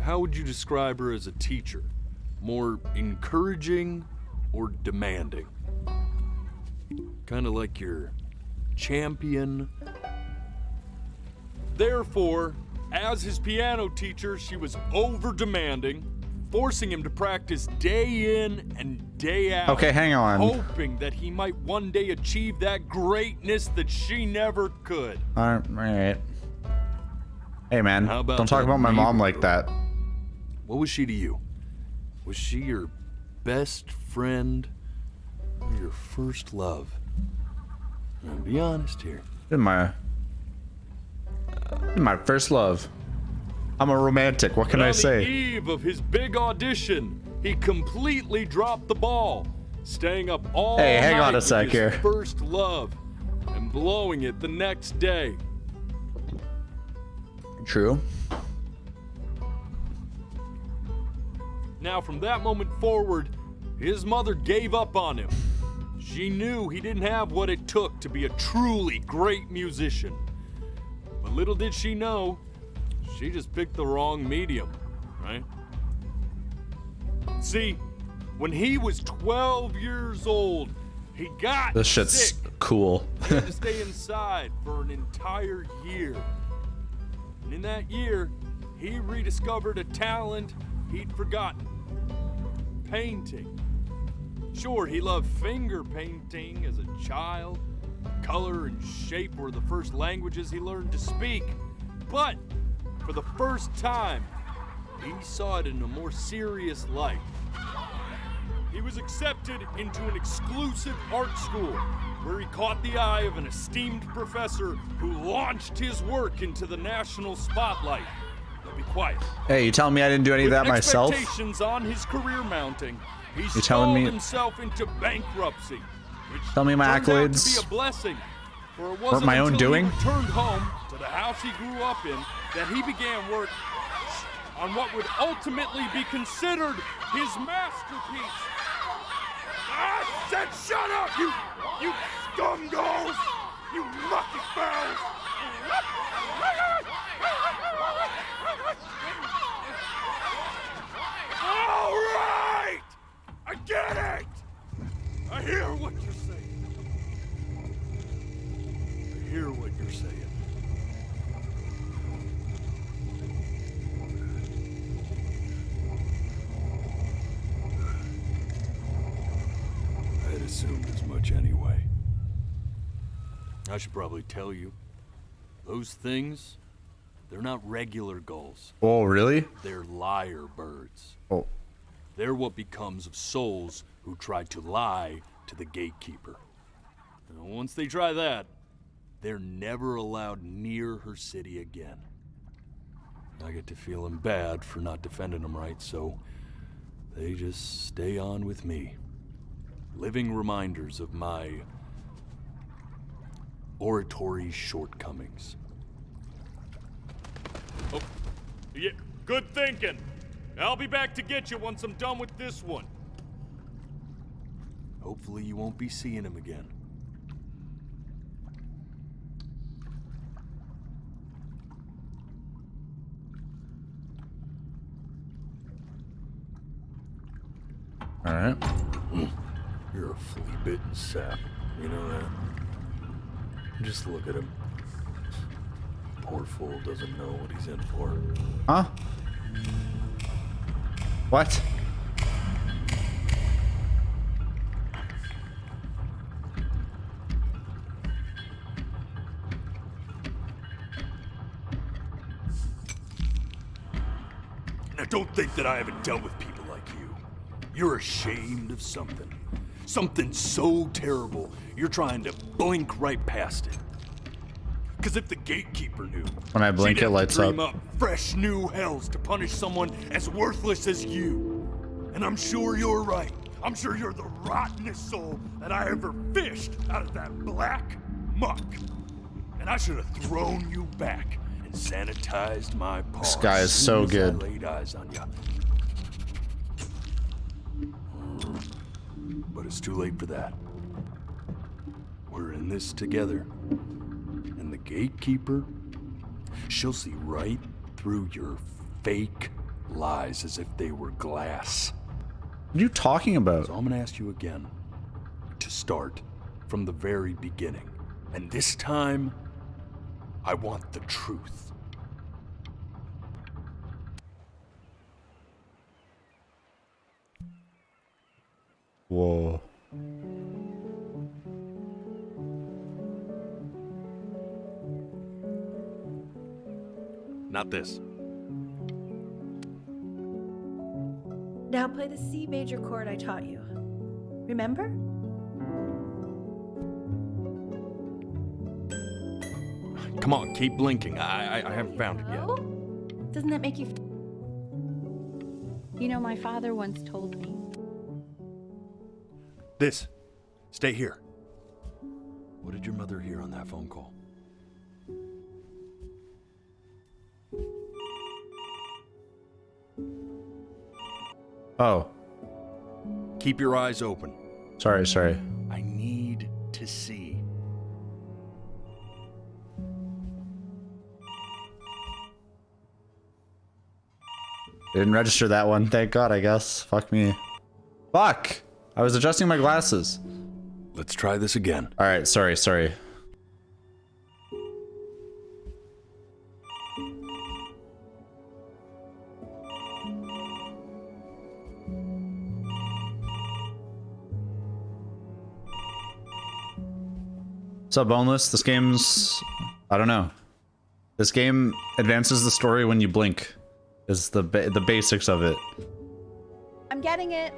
How would you describe her as a teacher? More encouraging or demanding? Kind of like your champion. Therefore, as his piano teacher, she was over-demanding, forcing him to practice day in and day out. Okay, hang on. Hoping that he might one day achieve that greatness that she never could. All right. Hey, man, How about don't talk that about my mom neighbor like that. What was she to you? Was she your best friend or your first love? Now, be honest here. In my first love. I'm a romantic. What can But I on say? the eve of his big audition, he completely dropped the ball, staying up all Hey, hang night on a with sec his here. first love and blowing it the next day. True. Now, from that moment forward, his mother gave up on him. She knew he didn't have what it took to be a truly great musician. But little did she know, she just picked the wrong medium, right? See, when he was 12 years old, he got This shit's sick. cool. He had to stay inside for an entire year. And in that year, he rediscovered a talent he'd forgotten. Painting. Sure, he loved finger painting as a child. Color and shape were the first languages he learned to speak. But for the first time, he saw it in a more serious light. He was accepted into an exclusive art school where he caught the eye of an esteemed professor who launched his work into the national spotlight. Now be quiet. Hey, you telling me I didn't do any of that With myself? expectations on his career mounting, he You telling stalled me- himself into bankruptcy, which Tell me my turned out accolades to be a blessing. For it weren't wasn't my own until doing? he returned home to the house he grew up in that he began work on what would ultimately be considered his masterpiece. I said shut up, you scumballs! You mucky fowls! All right! I get it! I hear what you're saying. I hear what you're saying. I had assumed as much anyway. I should probably tell you, those things, they're not regular gulls. Oh, really? They're liar birds. Oh. They're what becomes of souls who try to lie to the gatekeeper. And once they try that, they're never allowed near her city again. I get to feeling bad for not defending them right, so they just stay on with me. Living reminders of my oratory shortcomings. Oh, yeah, good thinking. I'll be back to get you once I'm done with this one. Hopefully you won't be seeing him again. All right. You're a flea-bitten sap. You know that? Just look at him. Poor fool doesn't know what he's in for. Huh? What? Now don't think that I haven't dealt with people like you. You're ashamed of something. Something so terrible, you're trying to blink right past it. Because if the gatekeeper knew, When I blink, she'd it have to lights dream up. up fresh new hells to punish someone as worthless as you. And I'm sure you're right. I'm sure you're the rottenest soul that I ever fished out of that black muck. And I should have thrown you back and sanitized my paws. This guy is as so soon as I good. laid eyes on you. But it's too late for that. We're in this together. And the gatekeeper, she'll see right through your fake lies as if they were glass. What are you talking about? So I'm gonna ask you again to start from the very beginning. And this time, I want the truth. Whoa. Not this. Now play the C major chord I taught you. Remember? Come on, keep blinking. I haven't found it yet. Doesn't that make you... You know, my father once told me. This. Stay here. What did your mother hear on that phone call? Oh. Keep your eyes open. Sorry. I need to see. Didn't register that one. Thank God, I guess. Fuck me. Fuck! I was adjusting my glasses. Let's try this again. Alright, sorry. What's up, Boneless? This game's... I don't know. This game advances the story when you blink. Is the basics of it. I'm getting it.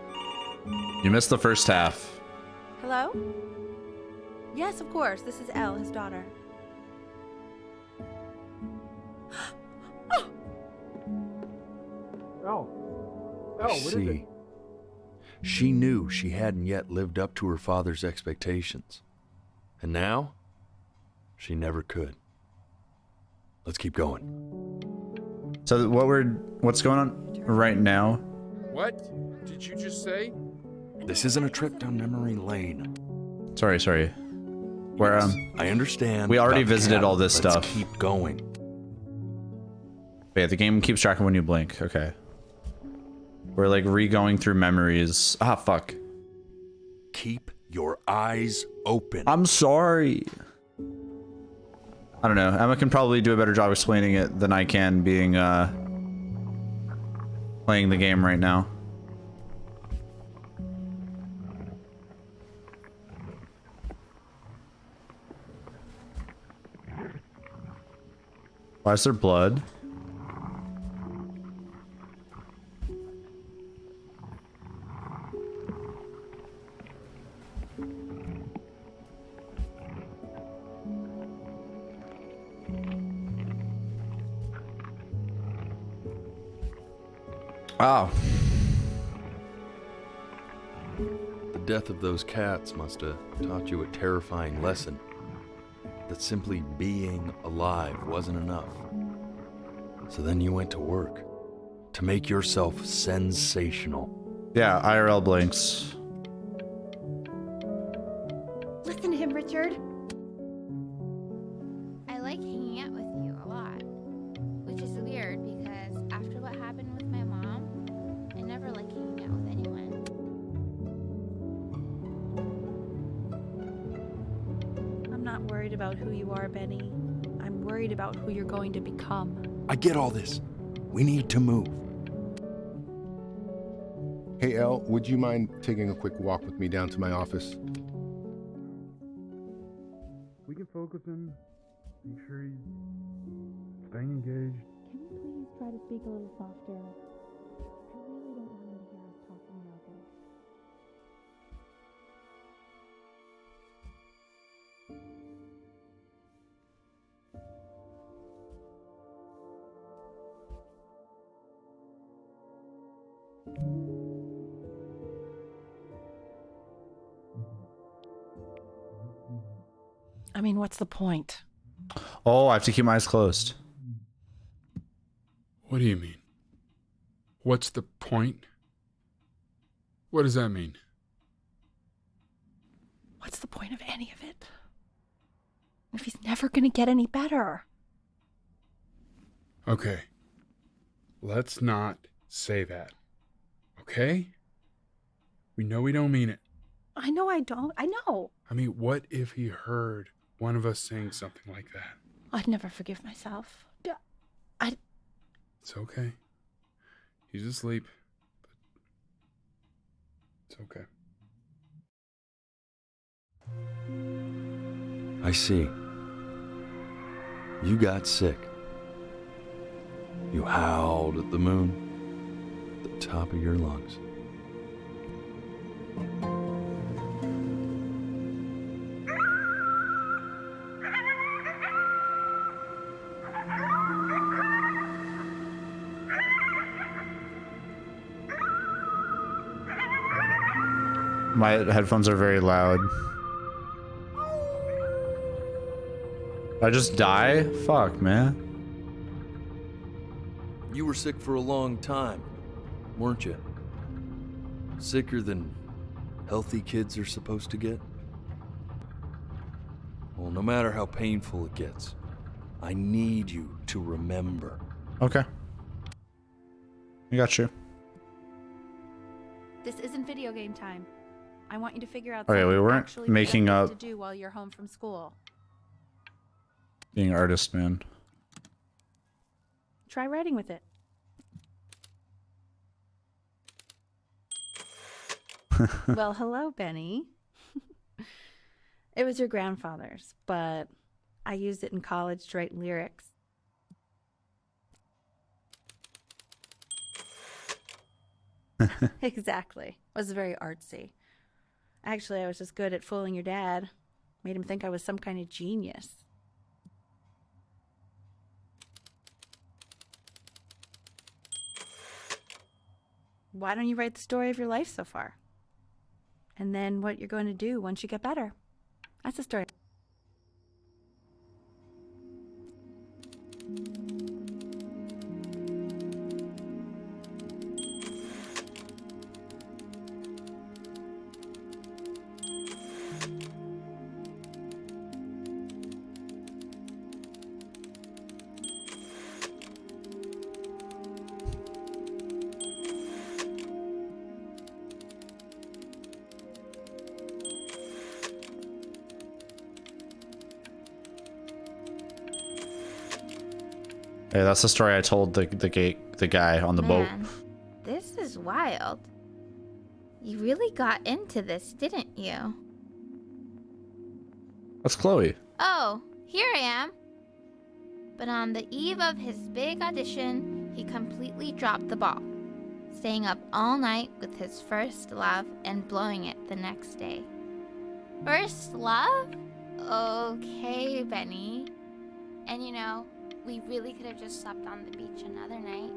You missed the first half. Hello? Yes, of course. This is Elle, his daughter. Oh, what is it? See, she knew she hadn't yet lived up to her father's expectations. And now, she never could. Let's keep going. So what's going on right now? What did you just say? This isn't a trip down memory lane. Sorry. Where I understand. we already about the visited cattle. all this Let's stuff. Keep going. Yeah, the game keeps track of when you blink. Okay. We're like re-going through memories. Ah, fuck. Keep your eyes open. I'm sorry. I don't know. Emma can probably do a better job explaining it than I can being, playing the game right now. Why is there blood? Wow. The death of those cats must have taught you a terrifying lesson. That simply being alive wasn't enough. So then you went to work. To make yourself sensational. Yeah, IRL blinks. Listen to him, Richard. I like hanging out with you a lot. Which is weird because after what happened with my mom, I never like hanging out with anyone. I'm not worried about who you are, Benny. I'm worried about who you're going to become. I get all this. We need to move. Hey, Elle, would you mind taking a quick walk with me down to my office? We can focus him. Make sure he's staying engaged. Can you please try to speak a little softer? I really don't want him to hear us talking about this. I mean, what's the point? Oh, I have to keep my eyes closed. What do you mean? What's the point? What does that mean? What's the point of any of it? If he's never gonna get any better. Okay. Let's not say that. Okay? We know we don't mean it. I know I don't. I know. I mean, what if he heard one of us saying something like that? I'd never forgive myself. It's okay. He's asleep. But it's okay. I see. You got sick. You howled at the moon at the top of your lungs. My headphones are very loud. I just die? Fuck, man. You were sick for a long time, weren't you? Sicker than healthy kids are supposed to get? Well, no matter how painful it gets, I need you to remember. Okay. I got you. This isn't video game time. I want you to figure out Okay, something we weren't actually making productive up- to do while you're home from school. Being artist, man. Try writing with it. Well, hello, Benny. It was your grandfather's, but I used it in college to write lyrics. Exactly. It was very artsy. Actually, I was just good at fooling your dad. Made him think I was some kind of genius. Why don't you write the story of your life so far? And then what you're going to do once you get better. That's the story. Hey, that's the story I told the guy on the boat. Man, this is wild. You really got into this, didn't you? That's Chloe. Oh, here I am. But on the eve of his big audition, he completely dropped the ball, staying up all night with his first love and blowing it the next day. First love? Okay, Benny. And you know, we really could have just slept on the beach another night.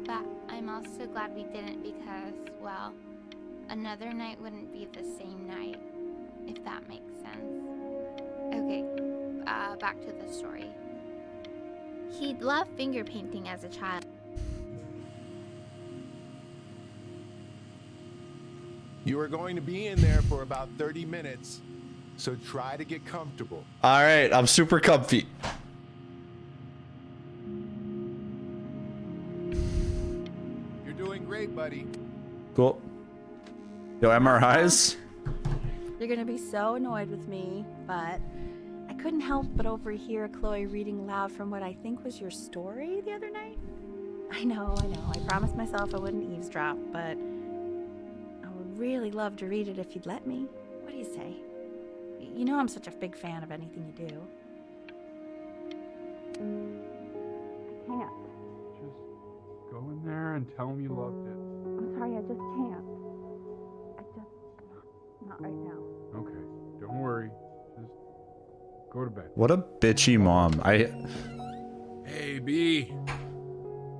But I'm also glad we didn't because, well, another night wouldn't be the same night, if that makes sense. Okay, back to the story. He'd loved finger painting as a child. You are going to be in there for about 30 minutes, so try to get comfortable. All right, I'm super comfy. You're doing great, buddy. Cool. Yo, MRIs? You're going to be so annoyed with me, but I couldn't help but overhear Chloe reading aloud from what I think was your story the other night. I know. I promised myself I wouldn't eavesdrop, but I would really love to read it if you'd let me. What do you say? You know I'm such a big fan of anything you do. I can't. Just go in there and tell him you loved it. I'm sorry, I just can't. Not right now. Okay, don't worry. Just go to bed. What a bitchy mom. Hey, B.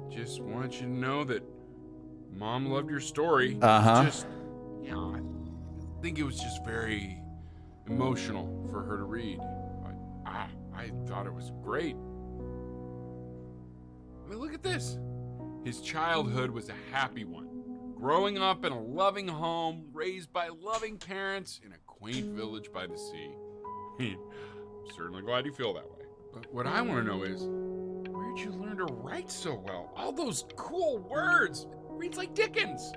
Just want you to know that Mom loved your story. Uh-huh. Just, you know, I think it was just very emotional for her to read. But I thought it was great. I mean, look at this. His childhood was a happy one. Growing up in a loving home, raised by loving parents in a quaint village by the sea. I'm certainly glad you feel that way. But what I want to know is, where'd you learn to write so well? All those cool words. Reads like Dickens.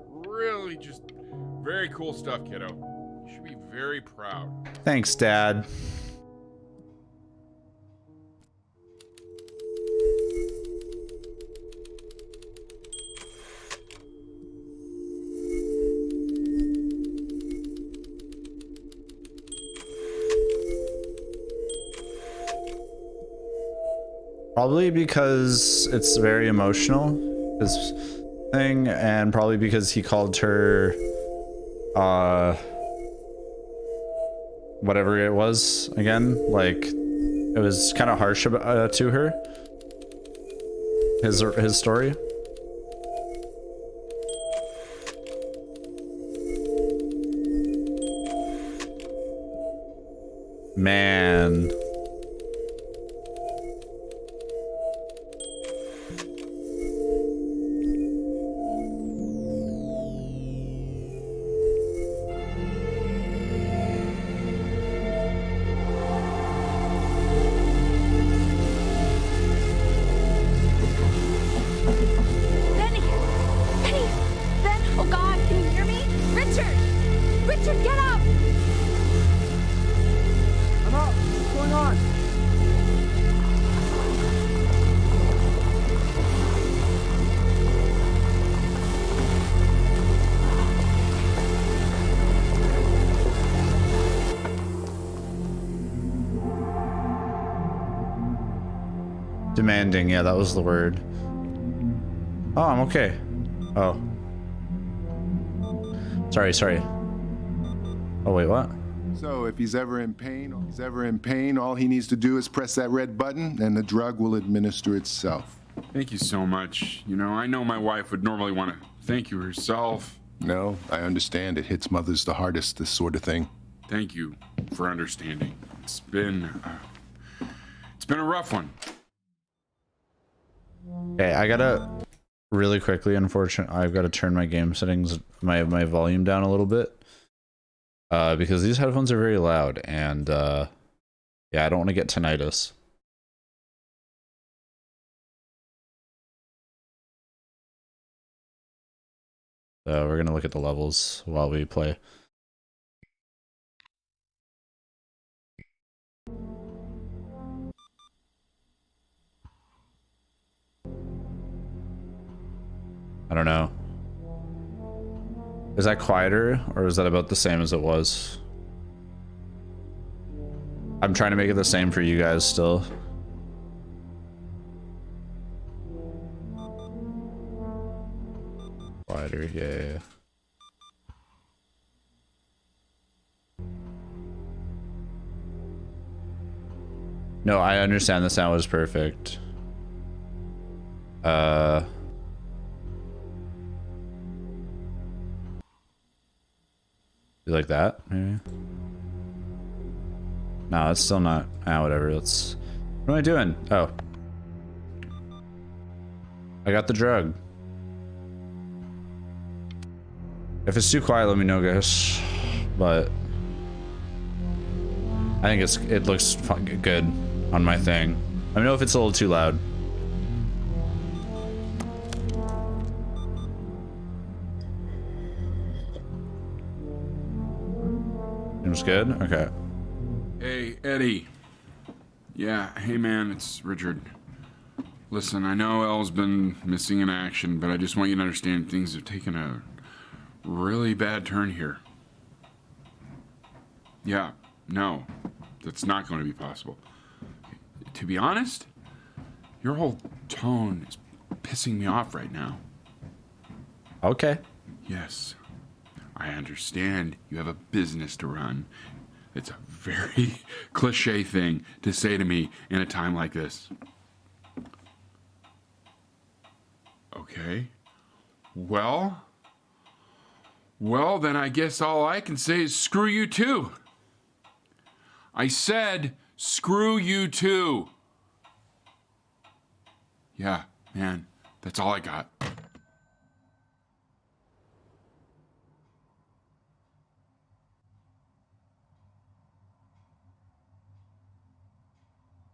Really just very cool stuff, kiddo. You should be very proud. Thanks, Dad. Probably because it's very emotional, this thing, and probably because he called her, whatever it was again. Like, it was kind of harsh to her. His story. Man. Demanding, yeah, that was the word. Oh, I'm okay. Oh. Sorry. Oh, wait, what? So if he's ever in pain, all he needs to do is press that red button and the drug will administer itself. Thank you so much. You know, I know my wife would normally want to thank you herself. No, I understand. It hits mothers the hardest, this sort of thing. Thank you for understanding. It's been a rough one. Okay, I gotta really quickly, unfortunately, I've got to turn my game settings, my volume down a little bit. Because these headphones are very loud, and yeah, I don't want to get tinnitus. So we're gonna look at the levels while we play. I don't know. Is that quieter, or is that about the same as it was? I'm trying to make it the same for you guys still. Quieter, yeah. No, I understand the sound was perfect. Like that, maybe? No, it's still not. Ah, whatever. Let's. What am I doing? Oh. I got the drug. If it's too quiet, let me know, guys. But I think it looks good on my thing. Let me know if it's a little too loud. Seems good? Okay. Hey, Eddie. Yeah, hey man, it's Richard. Listen, I know Elle's been missing in action, but I just want you to understand things have taken a really bad turn here. Yeah, no, that's not going to be possible. To be honest, your whole tone is pissing me off right now. Okay. Yes. I understand you have a business to run. It's a very cliche thing to say to me in a time like this. Okay. Well, then I guess all I can say is screw you too. I said screw you too. Yeah, man, that's all I got.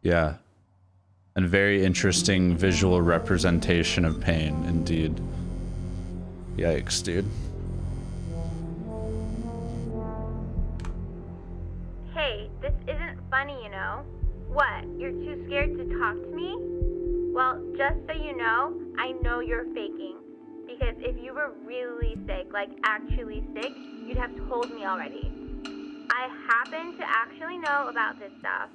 Yeah. And very interesting visual representation of pain, indeed. Yikes, dude. Hey, this isn't funny, you know. What, you're too scared to talk to me? Well, just so you know, I know you're faking. Because if you were really sick, like actually sick, you'd have told me already. I happen to actually know about this stuff.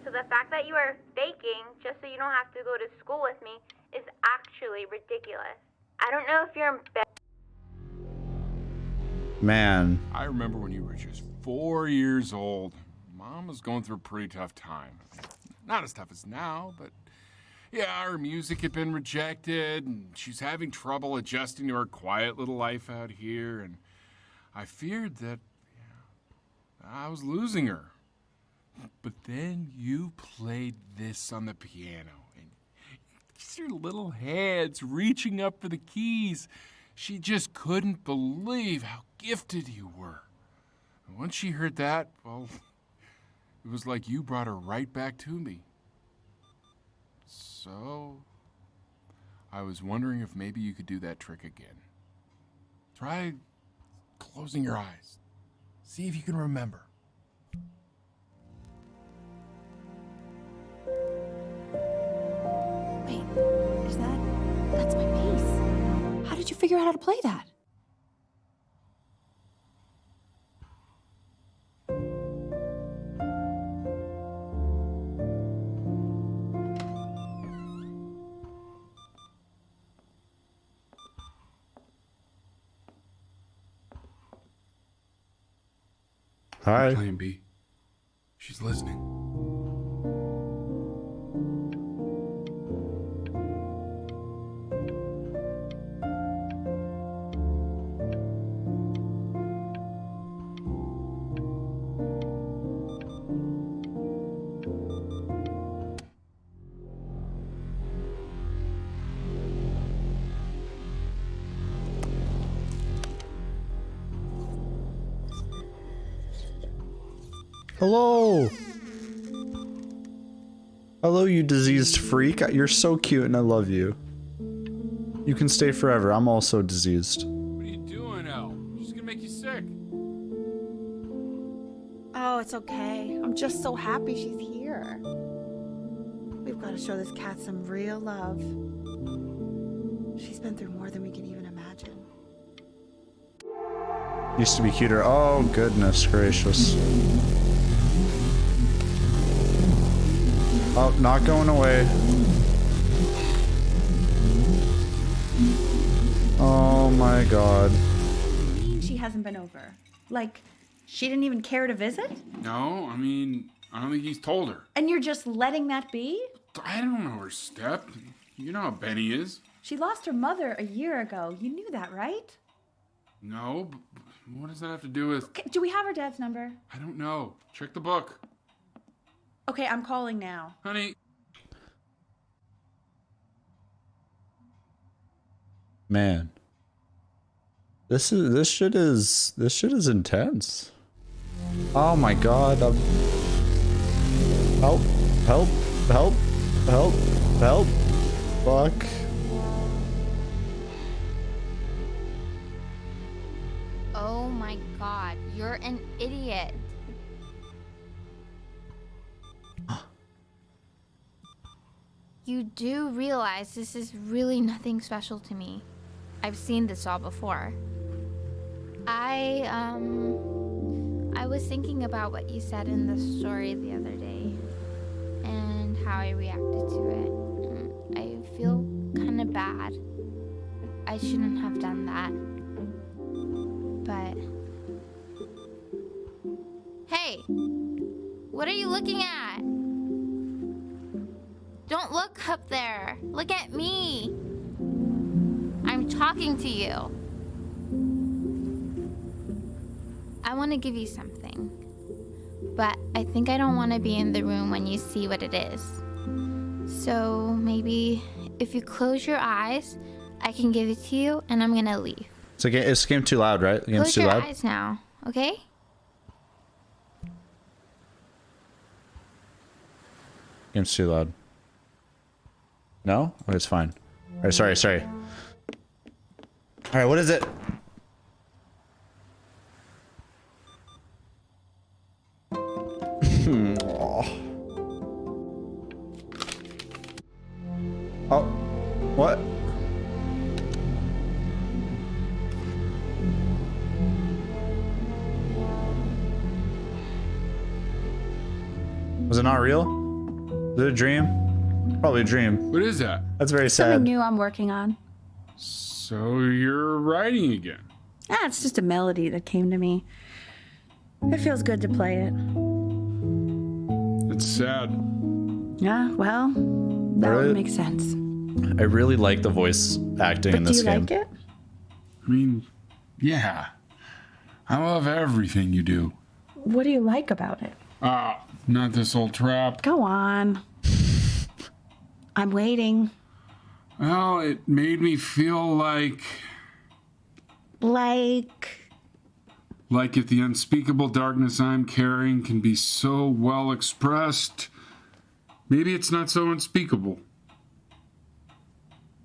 So the fact that you are faking just so you don't have to go to school with me is actually ridiculous. I don't know if you're embarrassed. Man. I remember when you were just 4 years old. Mom was going through a pretty tough time. Not as tough as now, but yeah, her music had been rejected, and she's having trouble adjusting to her quiet little life out here, and I feared that I was losing her. But then you played this on the piano, and your little hands reaching up for the keys. She just couldn't believe how gifted you were. And once she heard that, well, it was like you brought her right back to me. So, I was wondering if maybe you could do that trick again. Try closing your eyes. See if you can remember. Wait, that's my bass. How did you figure out how to play that? Hi. Plan B. She's listening. Hello! Hello, you diseased freak. You're so cute and I love you. You can stay forever. I'm also diseased. What are you doing, Elle? She's gonna make you sick. Oh, it's okay. I'm just so happy she's here. We've got to show this cat some real love. She's been through more than we can even imagine. Used to be cuter. Oh, goodness gracious. Oh, not going away. Oh my god. What do you mean she hasn't been over? Like, she didn't even care to visit? No, I mean, I don't think he's told her. And you're just letting that be? I don't know her step. You know how Benny is. She lost her mother a year ago. You knew that, right? No, but what does that have to do with... Okay, do we have her dad's number? I don't know. Check the book. Okay, I'm calling now. Honey. Man. This shit is intense. Oh my god. Help. Help. Help. Help. Help. Fuck. Oh my god, you're an idiot. You do realize this is really nothing special to me. I've seen this all before. I was thinking about what you said in the story the other day and how I reacted to it. I feel kind of bad. I shouldn't have done that. But... Hey! What are you looking at? Don't look up there. Look at me. I'm talking to you. I want to give you something. But I think I don't want to be in the room when you see what it is. So maybe if you close your eyes, I can give it to you and I'm going to leave. It's this game too loud, right? The game's Close too your loud. eyes now, okay? Game's too loud. No? Oh, it's fine. Alright, sorry. Alright, what is it? Oh. What? Was it not real? Was it a dream? Probably a dream. What is that? That's very Something sad. new I'm working on. So you're writing again? It's just a melody that came to me. It feels good to play it. It's sad. Yeah, well, that would make sense. I really like the voice acting in this game. Do you like it? I mean, yeah. I love everything you do. What do you like about it? Not this old trap. Go on. I'm waiting. Well, it made me feel like if the unspeakable darkness I'm carrying can be so well expressed, maybe it's not so unspeakable.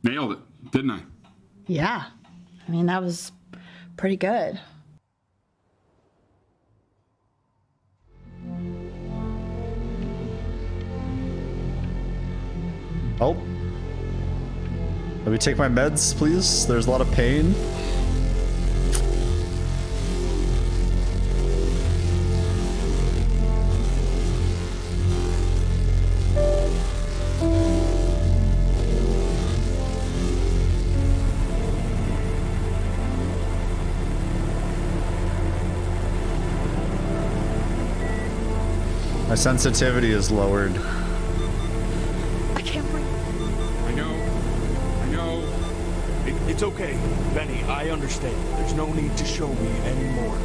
Nailed it, didn't I? Yeah. I mean, that was pretty good. Oh. Let me take my meds, please. There's a lot of pain. My sensitivity is lowered. I can't breathe. I know. It's okay, Benny. I understand. There's no need to show me anymore.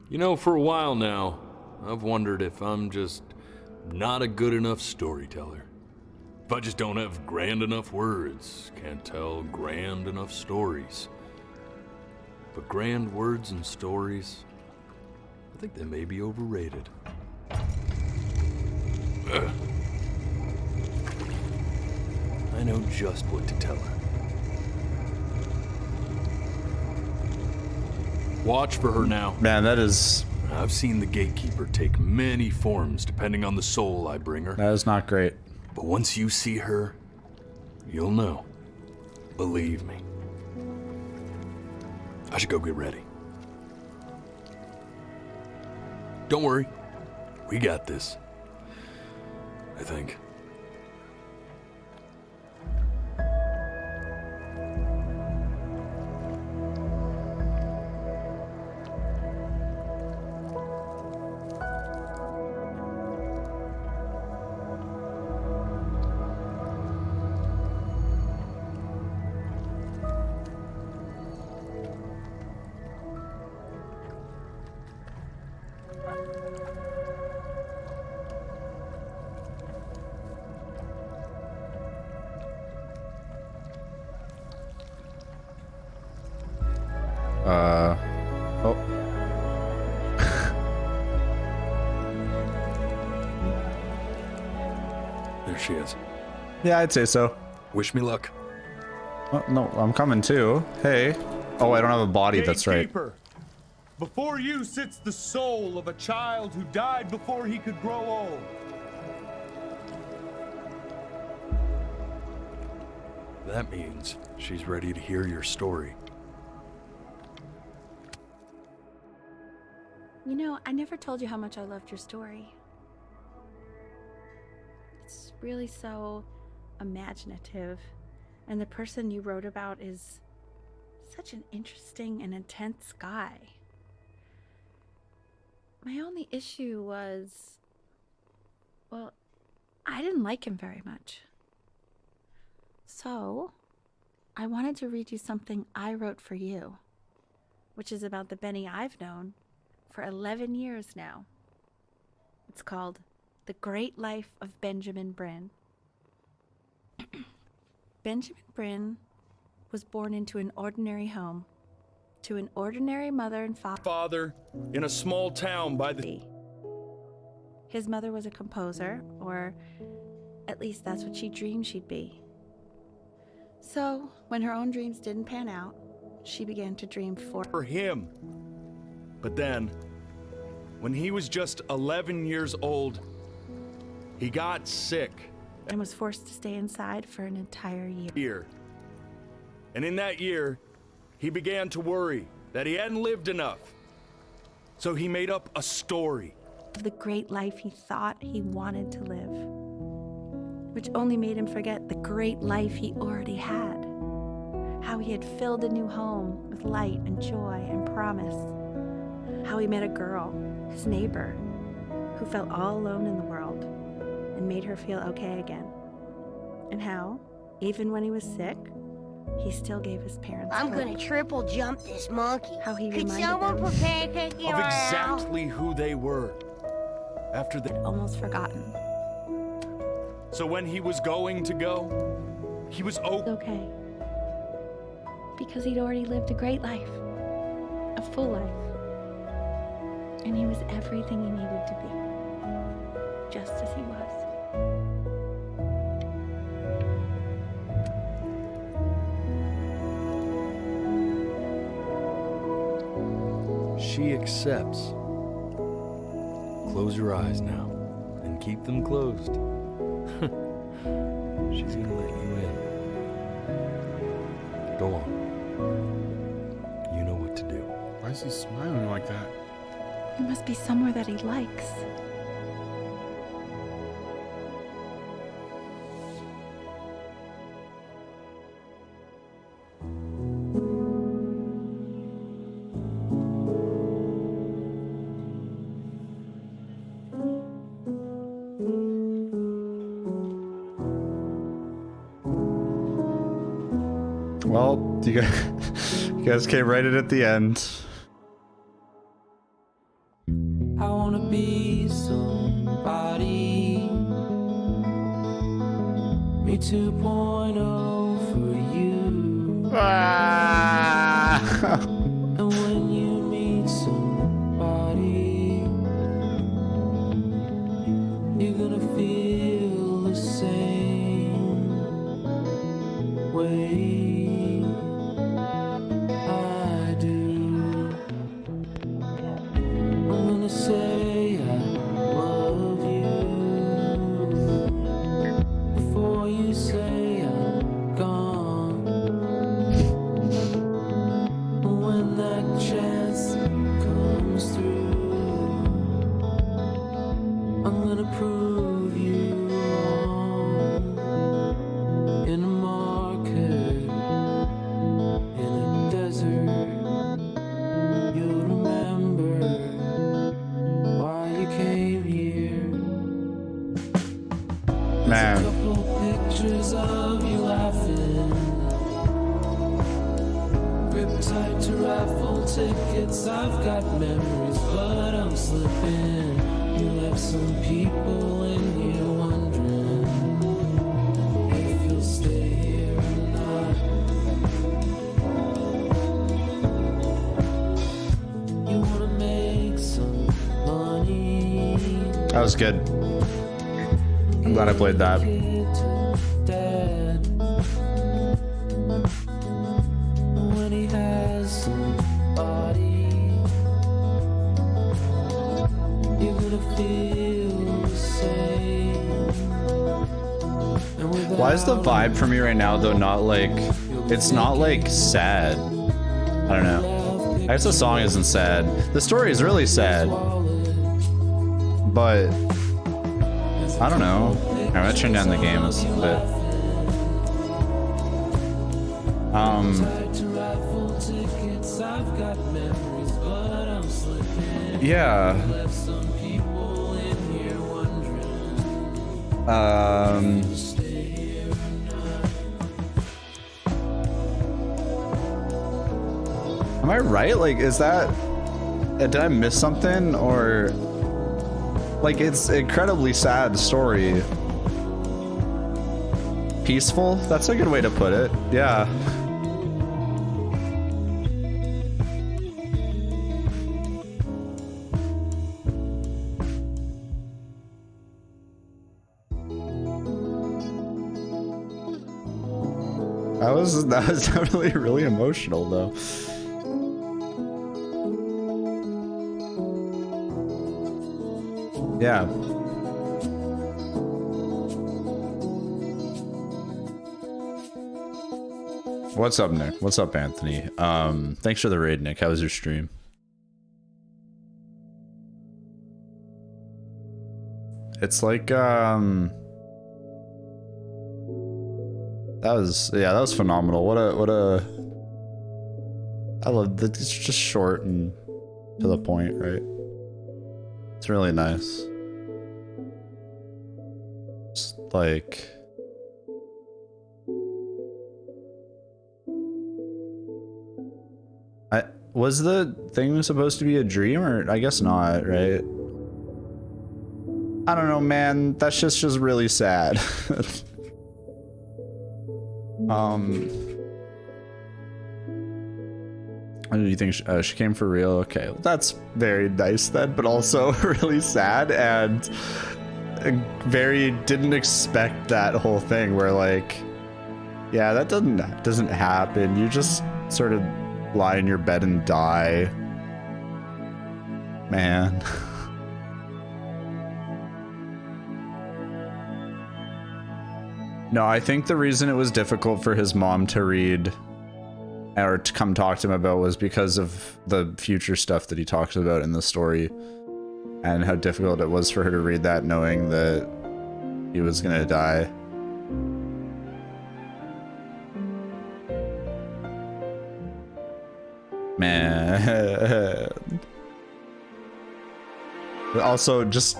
You know, for a while now, I've wondered if I'm just not a good enough storyteller. If I just don't have grand enough words, can't tell grand enough stories. But grand words and stories, I think they may be overrated. Ugh. I know just what to tell her. Watch for her now. Man, that is... I've seen the gatekeeper take many forms depending on the soul I bring her. That is not great. But once you see her, you'll know. Believe me. I should go get ready. Don't worry. We got this. I think. Oh. There she is. Yeah, I'd say so. Wish me luck. Oh, no, I'm coming too. Hey. Oh, I don't have a body, that's right. Gatekeeper, before you sits the soul of a child who died before he could grow old. That means she's ready to hear your story. You know, I never told you how much I loved your story. It's really so imaginative, and the person you wrote about is such an interesting and intense guy. My only issue was, well, I didn't like him very much. So, I wanted to read you something I wrote for you, which is about the Benny I've known for 11 years now. It's called The Great Life of Benjamin Brin. Benjamin Brin was born into an ordinary home to an ordinary mother and father in a small town by the... His mother was a composer, or at least that's what she dreamed she'd be. So, when her own dreams didn't pan out, she began to dream for him. But then, when he was just 11 years old, he got sick. And was forced to stay inside for an entire year. And in that year, he began to worry that he hadn't lived enough. So he made up a story of the great life he thought he wanted to live, which only made him forget the great life he already had. How he had filled a new home with light and joy and promise. How he met a girl, his neighbor, who felt all alone in the world and made her feel okay again. And how, even when he was sick, he still gave his parents I'm hope. gonna triple jump this monkey. How he Could reminded someone them put pancake of exactly who they were after they almost forgotten. So when he was going to go, he was okay. Because he'd already lived a great life, a full life. And he was everything he needed to be, just as he was. She accepts. Close your eyes now, and keep them closed. She's gonna let you in. Go on. You know what to do. Why is he smiling like that? It must be somewhere that he likes. Well, you guys came right in at the end. I wanna be somebody. Me 2.0 for you. And when you meet somebody, you're gonna feel the same way. Say I love you before you say I'm gone. When that chance comes through, I'm gonna prove you wrong. In a market, in a desert, you'll remember why you came here. Man. There's a couple pictures of you laughing. Grip tight to raffle tickets. I've got memories, but I'm slipping. You left some people in here wondering if you'll stay here or not. You wanna make some money. That was good. I'm glad I played that. Dad, when he has somebody, you're gonna feel the same. And Why is the vibe for me right now though not like, it's not like sad? I don't know. I guess the song isn't sad. The story is really sad. But I don't know. I'm gonna turn down the game a bit. Yeah. Am I right? Like, is that... Did I miss something? Or... Like, it's an incredibly sad story. Peaceful? That's a good way to put it. Yeah. was definitely really emotional though. Yeah. What's up, Nick? What's up, Anthony? Thanks for the raid, Nick. How was your stream? It's like, that was phenomenal. I love that. It's just short and to the point, right? It's really nice. Just like, was the thing supposed to be a dream, or I guess not, right? I don't know, man. That's just really sad. What do you think? She came for real? Okay, well, that's very nice then, but also really sad and very didn't expect that whole thing where like, yeah, that doesn't happen. You just sort of lie in your bed and die, man. No, I think the reason it was difficult for his mom to read or to come talk to him about was because of the future stuff that he talks about in the story and how difficult it was for her to read that knowing that he was gonna die. Man. Also, just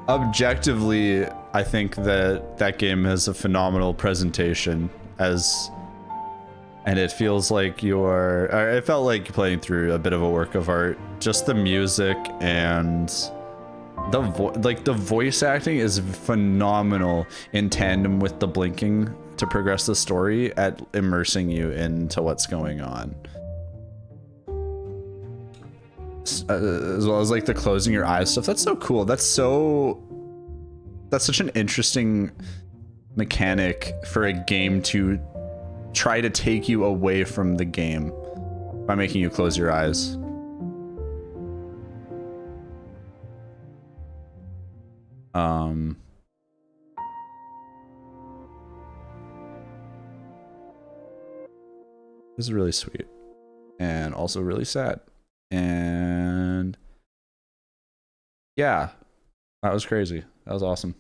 objectively, I think that game has a phenomenal presentation and it feels like it felt like playing through a bit of a work of art. Just the music and the voice acting is phenomenal in tandem with the blinking to progress the story at immersing you into what's going on. As well as like the closing your eyes stuff. That's so cool. That's such an interesting mechanic for a game to try to take you away from the game by making you close your eyes. This is really sweet and also really sad. And yeah, that was crazy. That was awesome.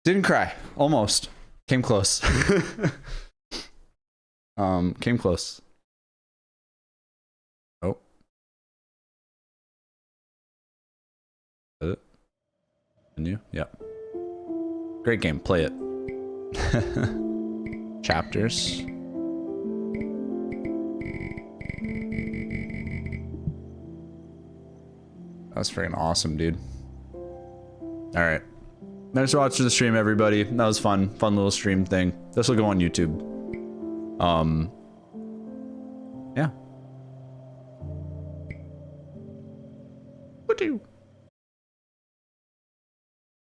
Didn't cry. Almost. Came close. Came close. Oh. Is it? Menu? Yep. Great game. Play it. Chapters. That's freaking awesome, dude. All right. Thanks for watching the stream, everybody. That was fun. Fun little stream thing. This will go on YouTube. Yeah. What do you?